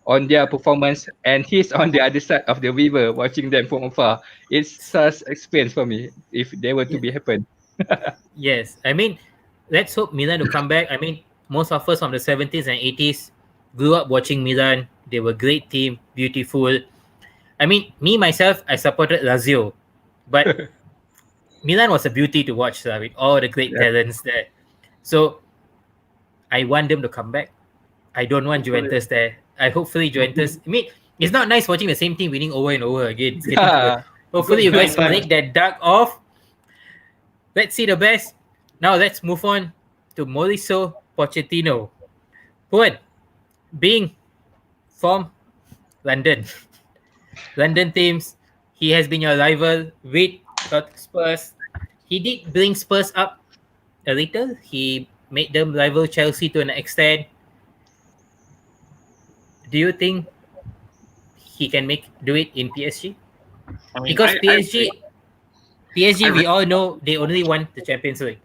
on their performance, and he's on the other side of the river watching them from afar. It's such experience for me if they were to Yeah. be happen. Yes, I mean, let's hope Milan to come back. I mean, most of us from the 70s and 80s grew up watching Milan. They were great team, beautiful. I mean, me myself, I supported Lazio, but Milan was a beauty to watch with all the great Yeah. talents there. So I want them to come back. I don't want Juventus there. I hopefully Juventus. I mean, it's not nice watching the same team winning over and over again. It's getting too Yeah. good. Hopefully, you guys break that duck off. Let's see the best. Now let's move on to Mauricio Pochettino. Puan, being from London, London teams, he has been your rival with Spurs. He did bring Spurs up a little. He made them rival Chelsea to an extent. Do you think he can do it in PSG? I mean, Because I PSG, I we all know they only won the Champions League.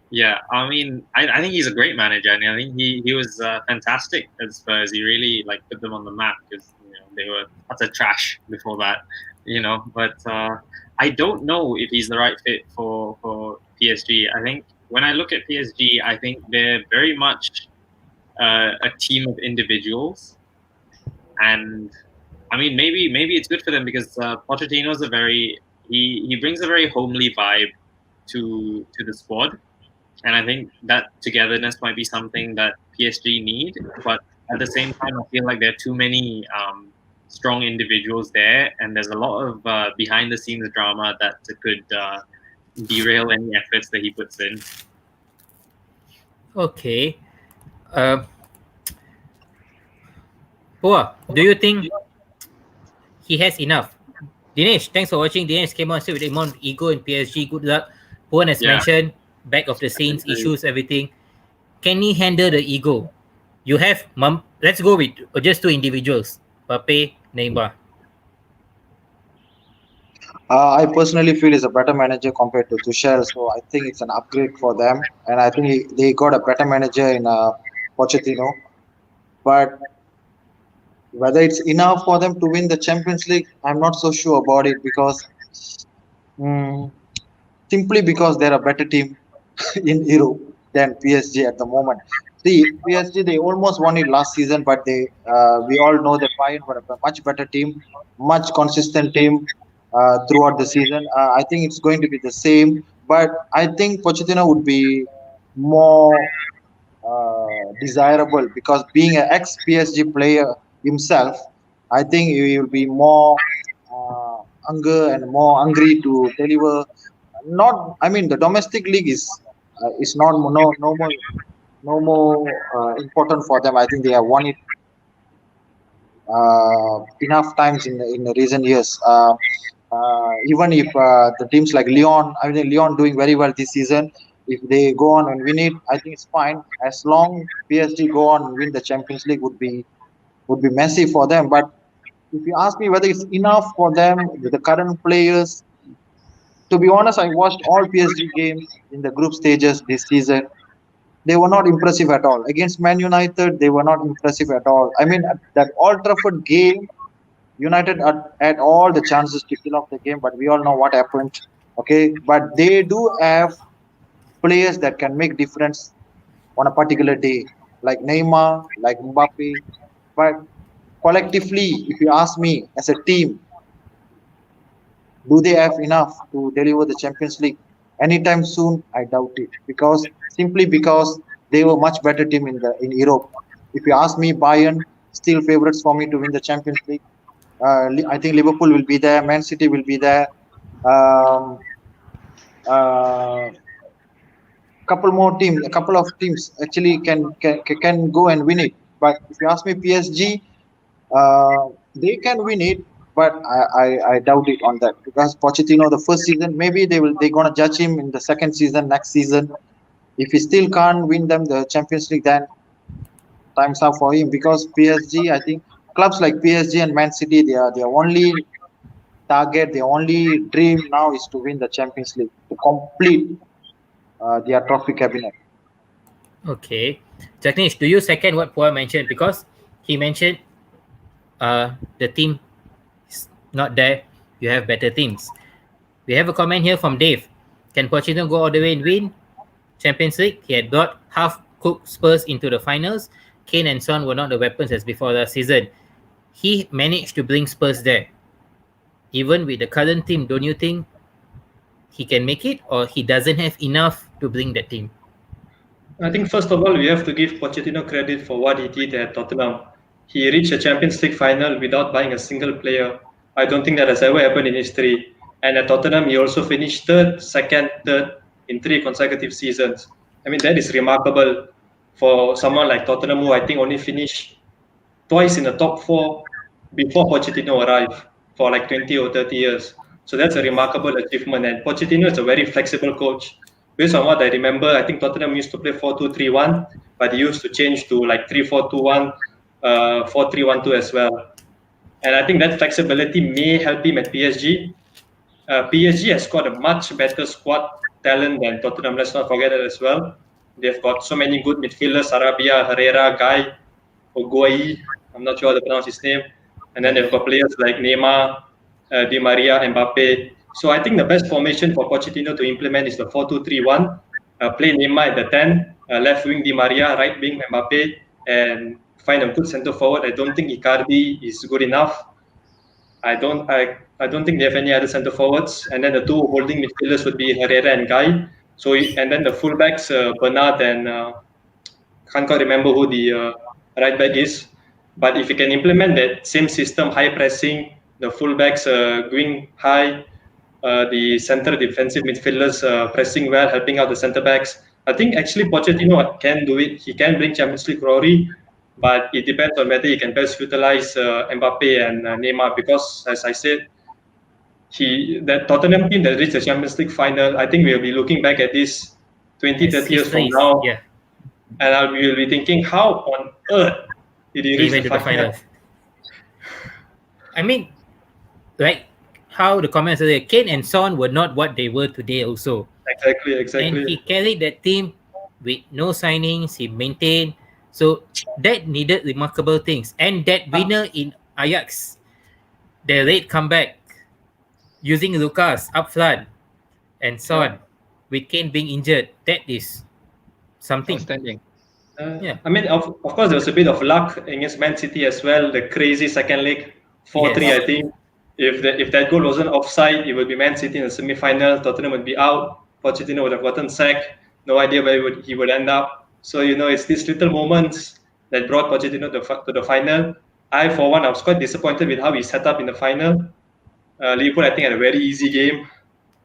Yeah, I mean, I think he's a great manager, and I think he was fantastic at Spurs. He really like put them on the map because they were utter trash before that, But I don't know if he's the right fit for PSG. I think when I look at PSG, I think they're very much a team of individuals, and I mean maybe it's good for them because Pochettino's he brings a very homely vibe to the squad. And I think that togetherness might be something that PSG need. But at the same time, I feel like there are too many strong individuals there, and there's a lot of behind the scenes drama that could derail any efforts that he puts in. Okay. Poa, do you think he has enough? Dinesh, thanks for watching. Dinesh came on with amount of ego in PSG. Good luck. Puan has mentioned back of the scenes issues, everything. Can he handle the ego? You have let's go with just two individuals, Pape, Neymar. I personally feel he's a better manager compared to Tuchel, so I think it's an upgrade for them, and I think they got a better manager in Pochettino. But whether it's enough for them to win the Champions League, I'm not so sure about it because mm, simply because they're a better team in Europe than PSG at the moment. See, PSG they almost won it last season, but we all know that Bayern were a much better team, much consistent team throughout the season. I think it's going to be the same, but I think Pochettino would be more desirable because being an ex PSG player himself, I think he will be more hunger and more hungry to deliver. Not, I mean, the domestic league is not no more important for them. I think they have won it enough times in the recent years. Even if the teams like Lyon, I mean Lyon doing very well this season, if they go on and win it, I think it's fine. As long PSG go on and win the Champions League would be messy for them. But if you ask me whether it's enough for them with the current players, to be honest, I watched all PSG games in the group stages this season. They were not impressive at all. Against Man United, they were not impressive at all. I mean, at that Old Trafford game, United had all the chances to kill off the game, but we all know what happened. Okay, but they do have players that can make difference on a particular day, like Neymar, like Mbappe. But collectively, if you ask me, as a team, do they have enough to deliver the Champions League anytime soon? I doubt it, because simply because they were much better team in Europe. If you ask me, Bayern still favorites for me to win the Champions League. I think Liverpool will be there, Man City will be there. Um, uh, a couple of teams actually can go and win it. But if you ask me, PSG, they can win it, but I doubt it on that, because Pochettino the first season, maybe they're gonna judge him in the second season next season. If he still can't win them the Champions League, then time's up for him, because PSG, I think clubs like PSG and Man City, their only target, their only dream now is to win the Champions League, to complete their trophy cabinet. Okay. Jagnish, do you second what Puan mentioned? Because he mentioned the team is not there. You have better teams. We have a comment here from Dave. Can Pochettino go all the way and win Champions League? He had brought half-cooked Spurs into the finals. Kane and Son were not the weapons as before last season. He managed to bring Spurs there. Even with the current team, don't you think he can make it, or he doesn't have enough to bring that team? I think first of all, we have to give Pochettino credit for what he did at Tottenham. He reached a Champions League final without buying a single player. I don't think that has ever happened in history. And at Tottenham, he also finished third, second, third in 3 consecutive seasons. I mean, that is remarkable for someone like Tottenham, who I think only finished twice in the top 4 before Pochettino arrived for like 20 or 30 years. So that's a remarkable achievement. And Pochettino is a very flexible coach. Based on what I remember, I think Tottenham used to play 4-2-3-1, but he used to change to like 3-4-2-1, 4-3-1-2 as well. And I think that flexibility may help him at PSG. PSG has got a much better squad talent than Tottenham. Let's not forget that as well. They've got so many good midfielders: Sarabia, Herrera, Guy, Oguai. I'm not sure how to pronounce his name. And then they've got players like Neymar, Di Maria, Mbappe. So I think the best formation for Pochettino to implement is the 4-2-3-1. Play Neymar at the 10, left wing Di Maria, right wing Mbappe, and find a good centre forward. I don't think Icardi is good enough. I don't think they have any other centre forwards. And then the two holding midfielders would be Herrera and Guy. So and then the fullbacks, Bernard and can't quite remember who the right back is. But if you can implement that same system, high pressing, the fullbacks going high, the center defensive midfielders pressing well, helping out the centre backs, I think actually Pochettino can do it. He can bring Champions League glory, but it depends on whether he can best utilize Mbappe and Neymar. Because, as I said, that Tottenham team that reached the Champions League final, I think we'll be looking back at this 20, 30 years from now, Yeah. and we'll be thinking, how on earth did he reach Went the to the final? finals. I mean, like how the comments are there, Kane and Son were not what they were today also. Exactly. And he carried that team with no signings, he maintained. So that needed remarkable things. And that winner in Ajax, the late comeback, using Lucas up front and Son, with Kane being injured, that is something. Outstanding. Yeah. I mean, of course, there was a bit of luck against Man City as well. The crazy second leg, 4-3, Yes. I think. If that goal wasn't offside, it would be Man City in the semi-final. Tottenham would be out. Pochettino would have gotten sacked. No idea where he would end up. So, it's these little moments that brought Pochettino to the final. For one, I was quite disappointed with how he set up in the final. Liverpool, I think, had a very easy game.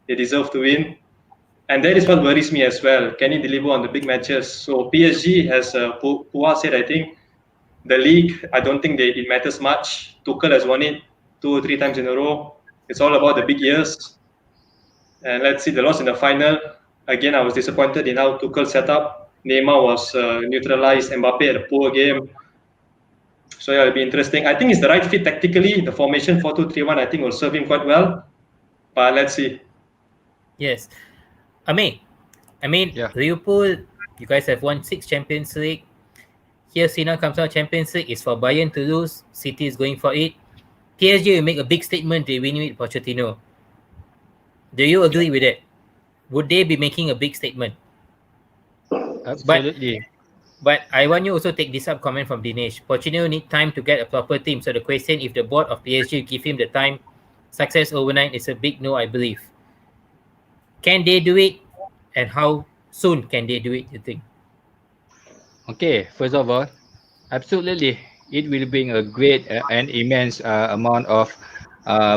They deserve to win. And that is what worries me as well. Can he deliver on the big matches? So PSG has, Pua said, I think, the league, I don't think it matters much. Tuchel has won it 2 or 3 times in a row. It's all about the big years. And let's see, the loss in the final. Again, I was disappointed in how Tuchel set up. Neymar was neutralized. Mbappe had a poor game. So yeah, it'll be interesting. I think it's the right fit tactically. The formation 4-2-3-1, I think, will serve him quite well. But let's see. Yes. I mean, Yeah. Liverpool, you guys have won 6 Champions League. Here, Sina comes out Champions League. It's for Bayern to lose. City is going for it. PSG will make a big statement. They win with Pochettino. Do you agree with it? Would they be making a big statement? Absolutely. But I want you also take this up comment from Dinesh. Pochettino need time to get a proper team. So the question, if the board of PSG give him the time, success overnight is a big no, I believe. Can they do it? And how soon can they do it, you think? Okay, first of all, absolutely, it will bring a great and immense amount of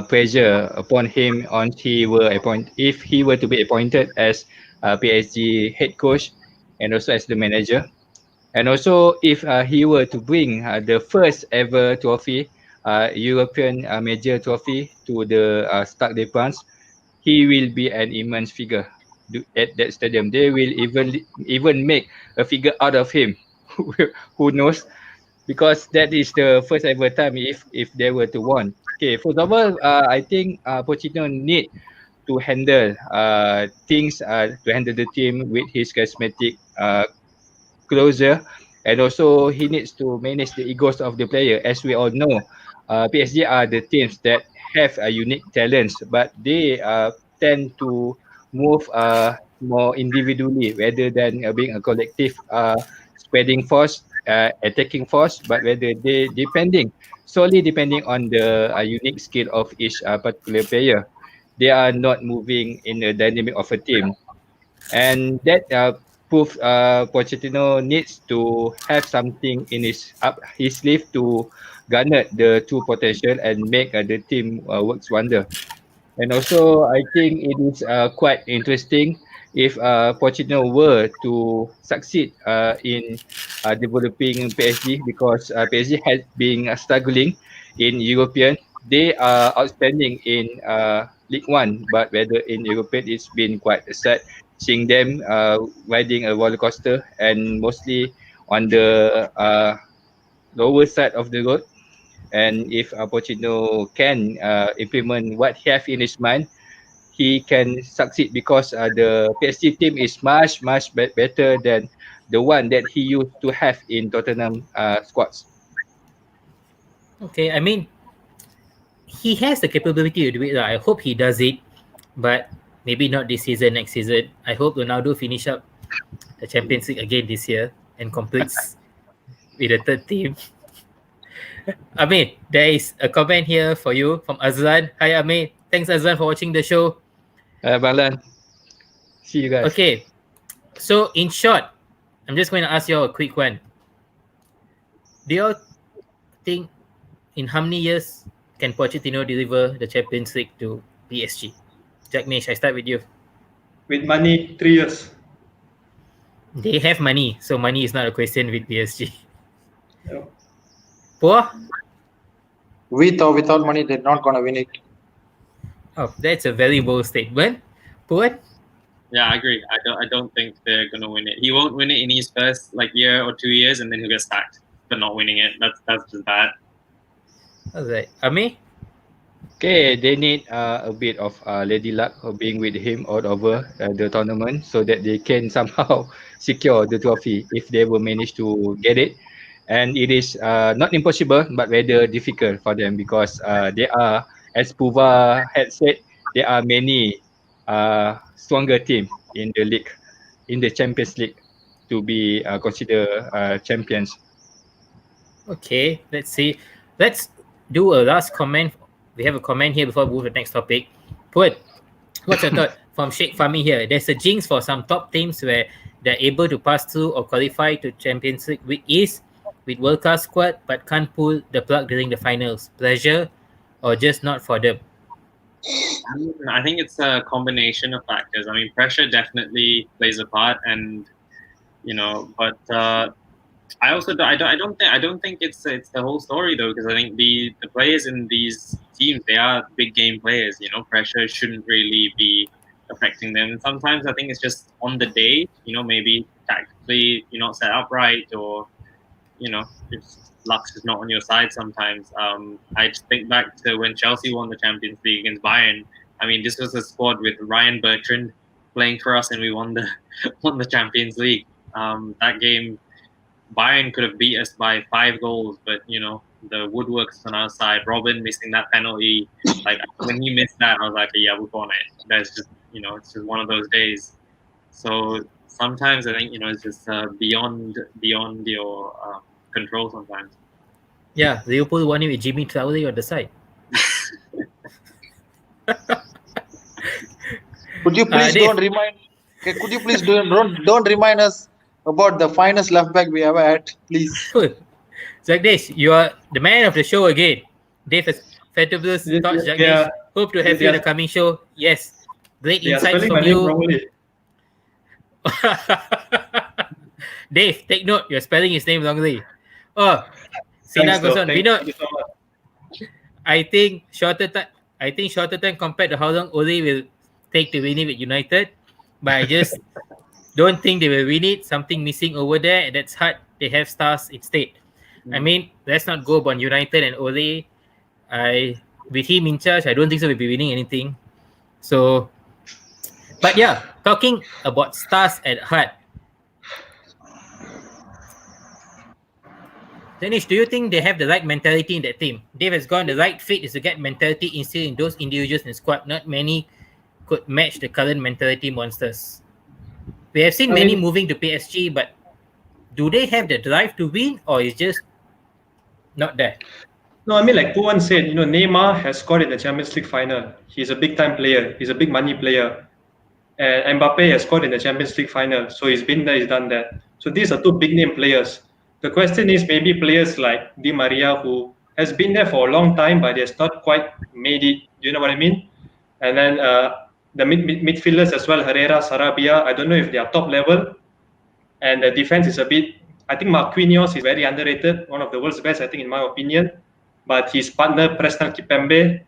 pressure upon him on he were if he were to be appointed as PSG head coach and also as the manager. And also, if he were to bring the first ever trophy, European major trophy to the Stade de France, he will be an immense figure at that stadium. They will even make a figure out of him. Who knows? Because that is the first ever time if they were to won. Okay, first of all, I think Pochettino need to handle things to handle the team with his charismatic closer, and also he needs to manage the egos of the player. As we all know, PSG are the teams that have a unique talents, but they tend to move more individually rather than being a collective spreading force, attacking force, but rather they depending on the unique skill of each particular player. They are not moving in the dynamic of a team, and that proof Pochettino needs to have something in his sleeve to garner the true potential and make the team works wonder. And also, I think it is quite interesting if Pochettino were to succeed in developing PSG, because PSG has been struggling in European. They are outstanding in League One, but whether in European, it's been quite sad seeing them riding a roller coaster and mostly on the lower side of the road. And if Pochettino can implement what he have in his mind, he can succeed, because the PSG team is much better than the one that he used to have in Tottenham squads. Okay, I mean, he has the capability to do it. I hope he does it, but maybe not this season, next season. I hope Ronaldo finish up the Champions League again this year and completes with the third team. Amir, there is a comment here for you from Azlan. Hi Amir, thanks Azlan for watching the show. Balan, see you guys. Okay, so in short, I'm just going to ask you all a quick one. Do you all think in how many years can Pochettino deliver the Champions League to PSG? Jack Nish, I start with you. With money, 3 years. They have money, so money is not a question with PSG. Yeah. Poor? With or without money, they're not gonna win it. Oh, that's a very bold statement. Poor? Yeah, I agree. I don't think they're gonna win it. He won't win it in his first year or 2 years, and then he'll get sacked for not winning it. That's just bad. Alright. Amir? Okay, they need a bit of lady luck of being with him all over the tournament, so that they can somehow secure the trophy if they will manage to get it. And it is not impossible, but rather difficult for them, because there are, as Puva had said, there are many stronger team in the league, in the Champions League, to be considered champions. Okay, let's see. Let's do a last comment. We have a comment here before we move to the next topic. Put, what's your thought from Sheikh Fahmi here? There's a jinx for some top teams where they're able to pass through or qualify to Champions League with ease with world class squad, but can't pull the plug during the finals. Pleasure or just not for them? I think it's a combination of factors. I mean, pressure definitely plays a part, and but I don't think it's the whole story though, because I think the players in these teams, they are big game players. Pressure shouldn't really be affecting them. And sometimes I think it's just on the day. Maybe tactically you're not set up right, or it's luck's is not on your side sometimes. I just think back to when Chelsea won the Champions League against Bayern. I mean, this was a squad with Ryan Bertrand playing for us, and we won the won the Champions League. That game, Bayern could have beat us by 5 goals, but the woodworks on our side. Robin missing that penalty, like when he missed that, I was like, yeah, we've won it. That's just it's just one of those days. So sometimes I think it's just beyond your control sometimes. Yeah, Liverpool won it with Jimmy Traore on the side. Could you please Dave. don't remind? Okay, could you please don't remind us about the finest left back we ever had, please? Zagdesh, you are the man of the show again. Dave has fabulous thoughts, Zagdesh. Hope to have you in the coming show. Yes, great insights from you. Dave, take note, you're spelling his name wrongly. Oh, Sina goes on. I think shorter time compared to how long Ole will take to win it with United, but I just don't think they will win it. Something missing over there, and that's hard. They have stars instead. I mean, let's not go on United and Ole. With him in charge, I don't think so we'll be winning anything. So, but yeah, talking about stars at heart. Danish, do you think they have the right mentality in that team? Dave has gone, the right fit is to get mentality instilled in those individuals in the squad. Not many could match the current mentality monsters. We have seen many moving to PSG, but do they have the drive to win, or is just not there? No, I mean, like Puan said, Neymar has scored in the Champions League final. He's a big time player. He's a big money player. And Mbappe has scored in the Champions League final. So he's been there, he's done that. So these are two big name players. The question is maybe players like Di Maria, who has been there for a long time, but has not quite made it. Do you know what I mean? And then the midfielders as well, Herrera, Sarabia, I don't know if they are top level. And the defense is a bit, I think Marquinhos is very underrated, one of the world's best, I think, in my opinion. But his partner, Preston Kipembe,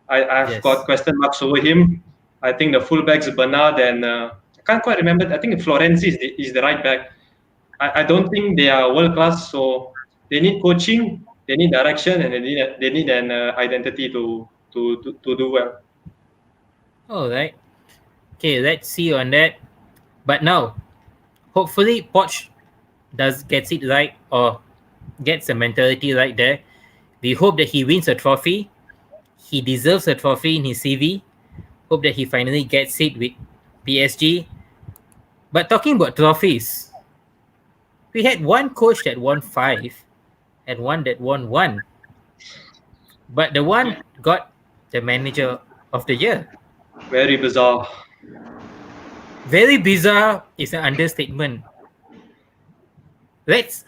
I've got question marks over him. I think the fullbacks, Bernard and I can't quite remember. I think Florenzi is the right back. I don't think they are world class, so they need coaching, they need direction, and they need an identity to do well. All right. Okay, let's see on that. But now, hopefully, Poch gets it right or gets the mentality right there. We hope that he wins a trophy. He deserves a trophy in his CV. Hope that he finally gets it with PSG. But talking about trophies, we had one coach that won 5 and one that won 1. But the one got the manager of the year. Very bizarre. Very bizarre is an understatement. Let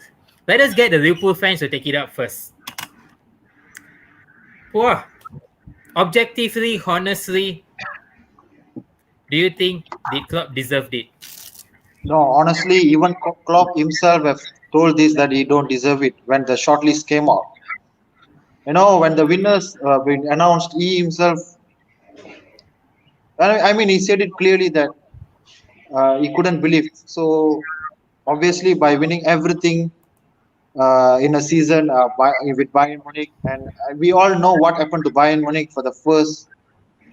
us get the Liverpool fans to take it up first. Wow. Objectively, honestly, do you think did Klopp deserved it? No, honestly, even Klopp himself have told this that he don't deserve it when the shortlist came out. When the winners been announced, he himself, I mean, he said it clearly that he couldn't believe. So, obviously, by winning everything in a season with Bayern Munich, and we all know what happened to Bayern Munich for the first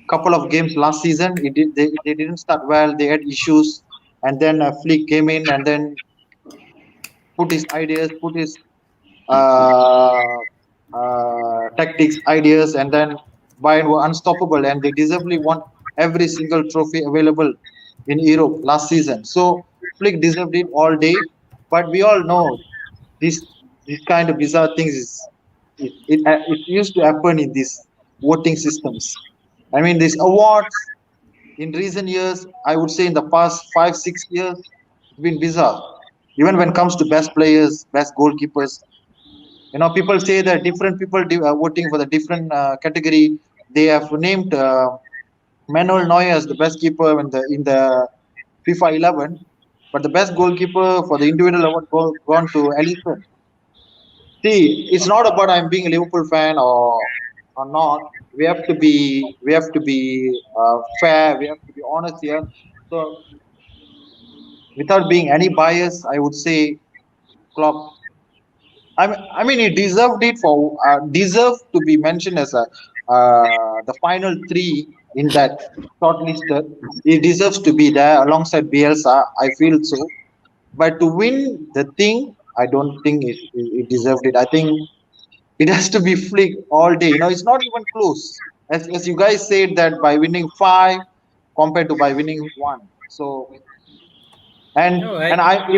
couple of games last season. They didn't start well. They had issues, and then Flick came in and then put his ideas, put his tactics, ideas, and then Bayern were unstoppable, and they deservedly won every single trophy available in Europe last season. So Flick deserved it all day, but we all know this kind of bizarre things it used to happen in these voting systems. I mean, these awards in recent years, I would say in the past 5-6 years, it's been bizarre. Even when it comes to best players, best goalkeepers, people say that different people are voting for the different category. They have named Manuel Neuer as the best keeper in the FIFA 11, but the best goalkeeper for the individual award gone to Alisson. See, it's not about I'm being a Liverpool fan or not. We have to be fair. We have to be honest here. So, without being any bias, I would say Klopp. I mean, he deserved it deserved to be mentioned as the final 3 in that shortlist. He deserves to be there alongside Bielsa. I feel so. But to win the thing, I don't think it deserved it. I think It has to be Flick all day. It's not even close. As you guys said that by winning 5 compared to by winning 1. So and All and right. I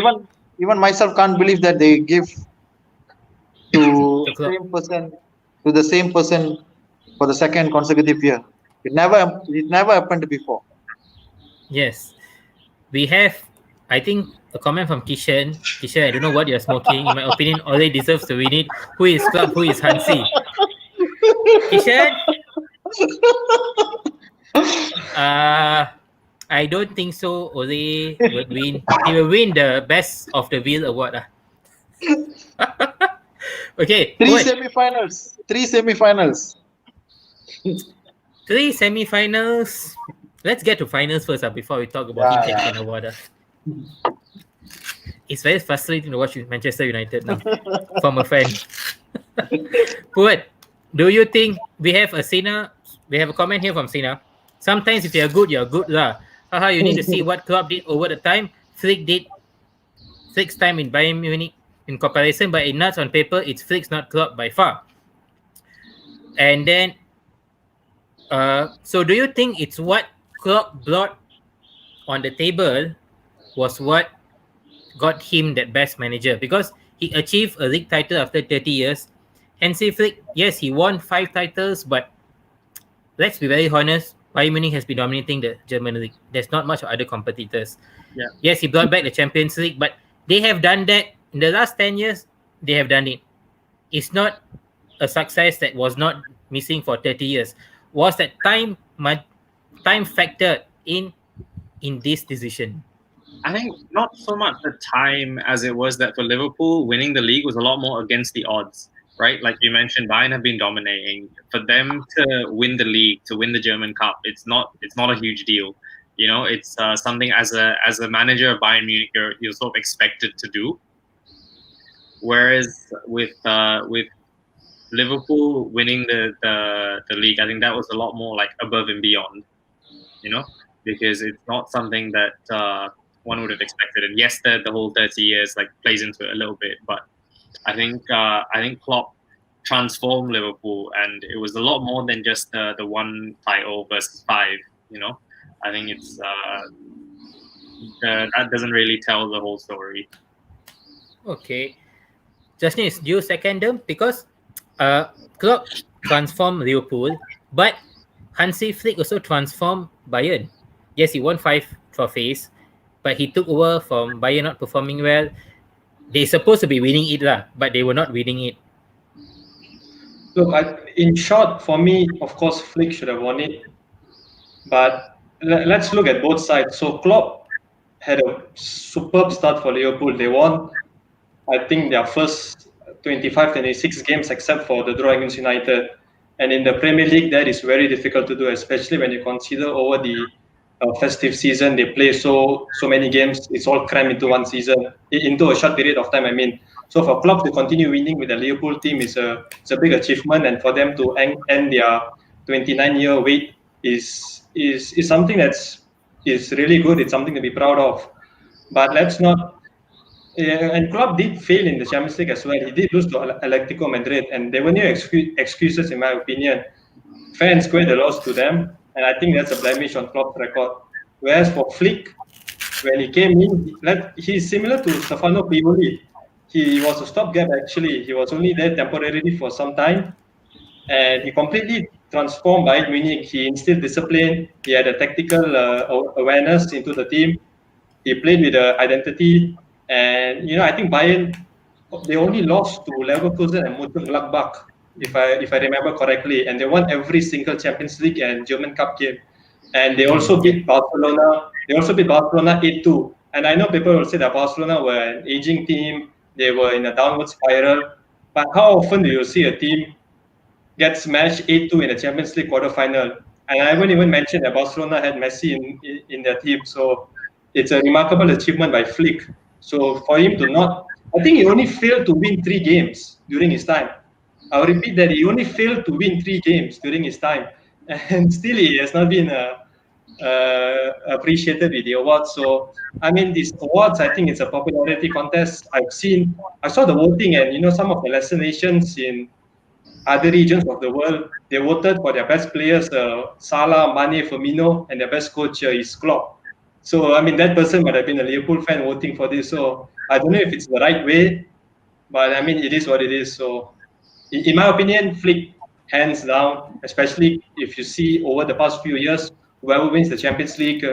even myself can't believe that they give to The Klopp. the same person for the second consecutive year. It never happened before. Yes. We have, I think, a comment from Kishan. Kishan, I don't know what you're smoking. In my opinion, Ole deserves to win it. Who is Klopp? Who is Hansi? Kishan, I don't think so. Ole would win. He will win the Best of the Wheel award. Okay, Three what? semifinals. Three semifinals. 3 semi-finals. Let's get to finals first before we talk about him Yeah, taking an award. It's very frustrating to watch Manchester United now from a fan. But do you think we have a Sina? We have a comment here from Sina. Sometimes if you're good lah. Haha, you need to see what Klopp did over the time. Flick did Flick's time in Bayern Munich in comparison, but in nuts on paper, it's Flick's not Klopp by far. And then, so do you think it's what Klopp brought on the table was what got him that best manager? Because he achieved a league title after 30 years. Hansi Flick, yes, he won 5 titles, but let's be very honest, Bayern Munich has been dominating the German league. There's not much of other competitors. Yeah. Yes, he brought back the Champions League, but they have done that in the last 10 years. They have done it. It's not a success that was not missing for 30 years. Was that time factor in this decision? I think not so much the time as it was that for Liverpool, winning the league was a lot more against the odds, right? Like you mentioned, Bayern have been dominating. For them to win the league, to win the German Cup, it's not a huge deal. It's something as a manager of Bayern Munich, you're sort of expected to do. Whereas with Liverpool winning the league, I think that was a lot more like above and beyond, because it's not something that one would have expected. And yes, the whole 30 years like plays into it a little bit, but I think Klopp transformed Liverpool, and it was a lot more than just the one title versus 5. I think it's that doesn't really tell the whole story. Okay, Justin, do you second them? Because Klopp transformed Liverpool, but Hansi Flick also transformed Bayern. Yes, he won 5 trophies, but he took over from Bayern not performing well. They're supposed to be winning it, but they were not winning it. Look, in short, for me, of course, Flick should have won it. But let's look at both sides. So Klopp had a superb start for Liverpool. They won, I think, their first 25, 26 games, except for the draw against United. And in the Premier League, that is very difficult to do, especially when you consider over the festive season, they play so many games. It's all crammed into one season, into a short period of time. I mean, so for Klopp to continue winning with the Liverpool team is a big achievement, and for them to end their 29-year wait is something that's really good. It's something to be proud of. But let's not. And Klopp did fail in the Champions League as well. He did lose to Atletico Madrid, and there were no excuses, in my opinion. Fair and square, the loss to them, and I think that's a blemish on Klopp's record. Whereas for Flick, when he came in, he's similar to Stefano Pioli. He was a stopgap, actually. He was only there temporarily for some time, and he completely transformed Bayern Munich. He instilled discipline. He had a tactical awareness into the team. He played with an identity, and I think Bayern, they only lost to Leverkusen and Mönchengladbach, if I remember correctly, and they won every single Champions League and German Cup game. And they also beat Barcelona. They also beat Barcelona 8-2. And I know people will say that Barcelona were an aging team. They were in a downward spiral. But how often do you see a team get smashed 8-2 in the Champions League quarterfinal? And I haven't even mentioned that Barcelona had Messi in their team. So it's a remarkable achievement by Flick. So for him to not, I think he only failed to win 3 games during his time. I'll repeat that he only failed to win 3 games during his time, and still he has not been appreciated with the awards. So I mean, these awards, I think it's a popularity contest. I saw the voting, and some of the lesser nations in other regions of the world, they voted for their best players, Salah, Mane, Firmino, and their best coach is Klopp. So I mean, that person might have been a Liverpool fan voting for this. So I don't know if it's the right way, but I mean, it is what it is. So in my opinion, Flick hands down. Especially if you see over the past few years, whoever wins the Champions League.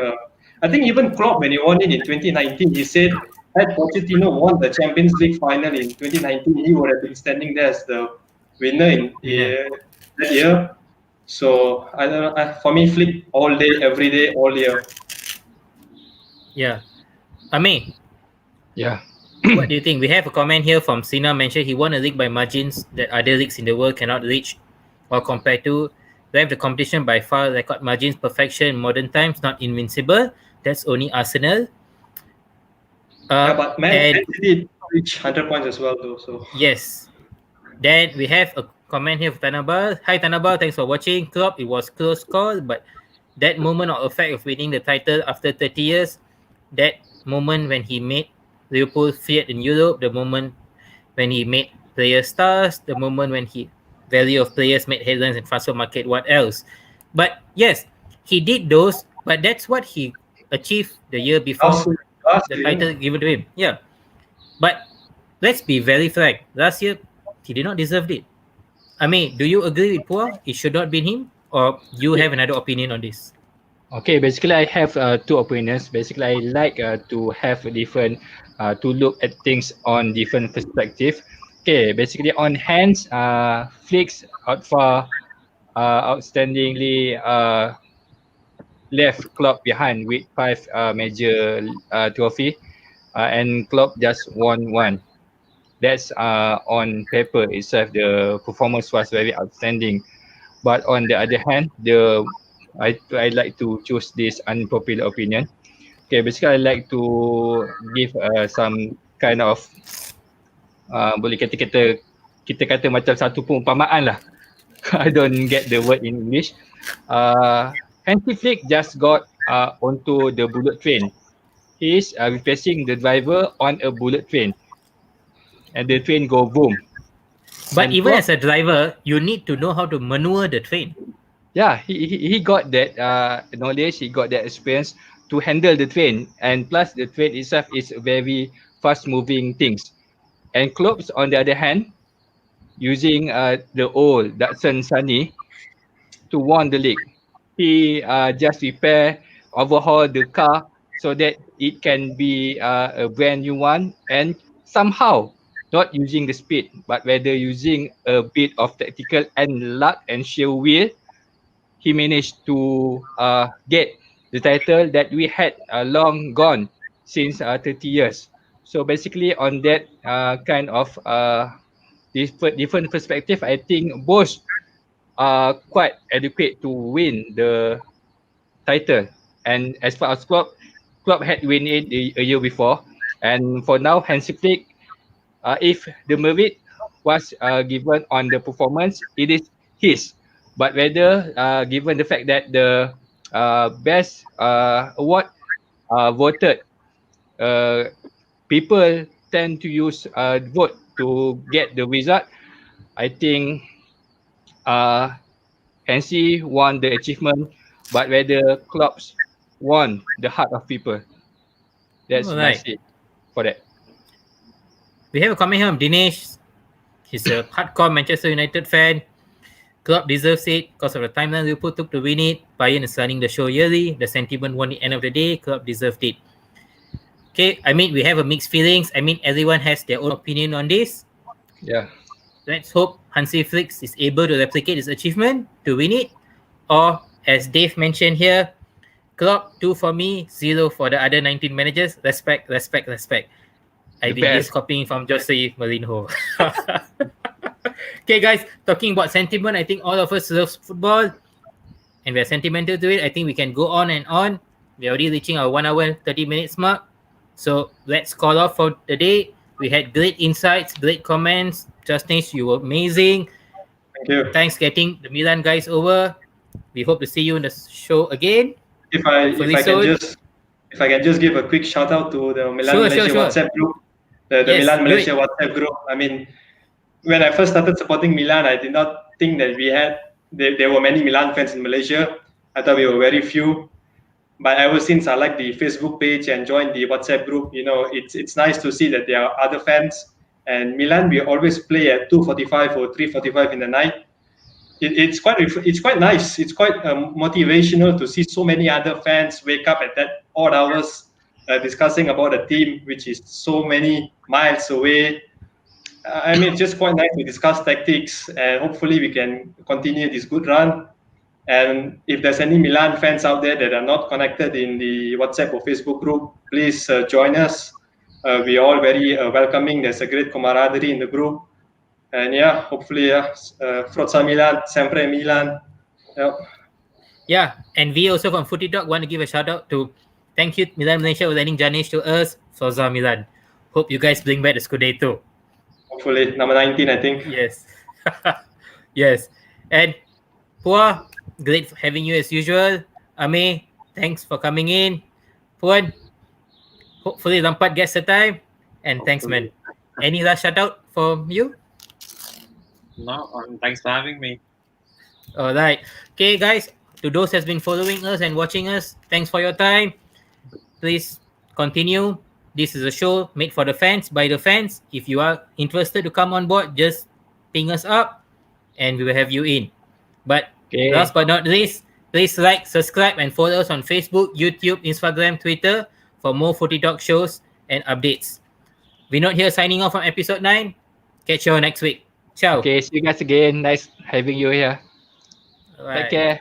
I think even Klopp, when he won it in 2019, he said had Pochettino won the Champions League final in 2019, he would have been standing there as the winner in that year. So I don't know. For me, Flick all day, every day, all year. Yeah. Ami, Yeah. what do you think? We have a comment here from Sina mentioned he won a league by margins that other leagues in the world cannot reach or compare to. We have the competition by far, record margins, perfection in modern times, not invincible. That's only Arsenal. Yeah, but Man and City reached 100 points as well, though. So yes. Then we have a comment here from Tanabal. Hi Tanabal, thanks for watching. Klopp, it was close call, but that moment of effect of winning the title after 30 years, that moment when he made Liverpool feared in Europe, the moment when he made players stars, the moment when he value of players made headlines in transfer market, what else? But yes, he did those, but that's what he achieved the year before last the year, title given to him. Yeah. But let's be very frank. Last year, he did not deserve it. I mean, do you agree with Pua? It should not be him? Or you have another opinion on this? Okay, basically I have two opinions. Basically, I like to have a different, to look at things on different perspective. Okay, basically on hands, Flicks out far, outstandingly left Klopp behind with 5 major trophy, and Klopp just won one. That's on paper itself. The performance was very outstanding. But on the other hand, I like to choose this unpopular opinion. Okay, basically I like to give some kind of boleh kita kata macam satu perumpamaan lah. I don't get the word in English. Hansi Flick just got onto the bullet train. He is replacing the driver on a bullet train, and the train go boom. But And even Klopp, as a driver, you need to know how to maneuver the train. yeah, he got that knowledge, he got that experience to handle the train, and plus the train itself is very fast moving things. And Klopp, on the other hand, using the old Datsun Sunny to won the league. He just repair, overhaul the car so that it can be a brand new one, and somehow not using the speed, but rather using a bit of tactical and luck and sheer will, he managed to get the title that we had long gone since 30 years. So basically, on that kind of different perspective, I think both are quite adequate to win the title. And as far as Klopp had win it a year before, and for now, Hansi Flick, if the merit was given on the performance, it is his. But rather, given the fact that the best award voted, people tend to use vote to get the result. I think Hansi won the achievement, but rather Klopp's won the heart of people. That's my Alright. say for that. We have a comment here from Dinesh. He's a hardcore Manchester United fan. Klopp deserves it because of the timeline Liverpool took to win it. Bayern is running the show yearly. The sentiment won at the end of the day. Klopp deserved it. Okay, I mean, we have a mixed feelings. I mean, everyone has their own opinion on this. Yeah. Let's hope Hansi Flick is able to replicate his achievement to win it. Or, as Dave mentioned here, Klopp 2 for me, 0 for the other 19 managers. Respect, respect, respect. I think he's copying from Jose Mourinho. Okay, guys, talking about sentiment, I think all of us love football and we're sentimental to it. I think we can go on and on. We're already reaching our 1 hour, 30 minutes mark. So let's call off for the day. We had great insights, great comments. Justin, you were amazing. Thank you. Thanks getting the Milan guys over. We hope to see you in the show again. If I can just give a quick shout out to the Milan Malaysia WhatsApp group, the Yes, Milan do Malaysia it. WhatsApp group. I mean, when I first started supporting Milan, I did not think that there were many Milan fans in Malaysia. I thought we were very few. But ever since I like the Facebook page and joined the WhatsApp group, it's nice to see that there are other fans. And Milan, we always play at 2:45 or 3:45 in the night. It's quite nice. It's quite motivational to see so many other fans wake up at that odd hours discussing about a team which is so many miles away. I mean, it's just quite nice to discuss tactics, and hopefully we can continue this good run. And if there's any Milan fans out there that are not connected in the WhatsApp or Facebook group, please join us. We're all very welcoming. There's a great camaraderie in the group. And yeah, hopefully, Forza Milan, sempre Milan. Yeah. Yeah, and we also from Footytalk want to give a shout out to thank you Milan Malaysia for lending Janesh to us. Forza Milan. Hope you guys bring back the Scudetto. Hopefully, number 19, I think. Yes. Yes. And Pua, great having you as usual. Ame, thanks for coming in. Puan, hopefully Lampard gets the time. And thanks, man. Any last shout out from you? No, thanks for having me. All right. Okay, guys. To those has been following us and watching us, thanks for your time. Please continue. This is a show made for the fans, by the fans. If you are interested to come on board, just ping us up and we will have you in. But last but not least, please like, subscribe, and follow us on Facebook, YouTube, Instagram, Twitter for more Footytalk shows and updates. We're not here signing off on episode 9. Catch you all next week. Ciao. Okay, see you guys again. Nice having you here. All right. Take care.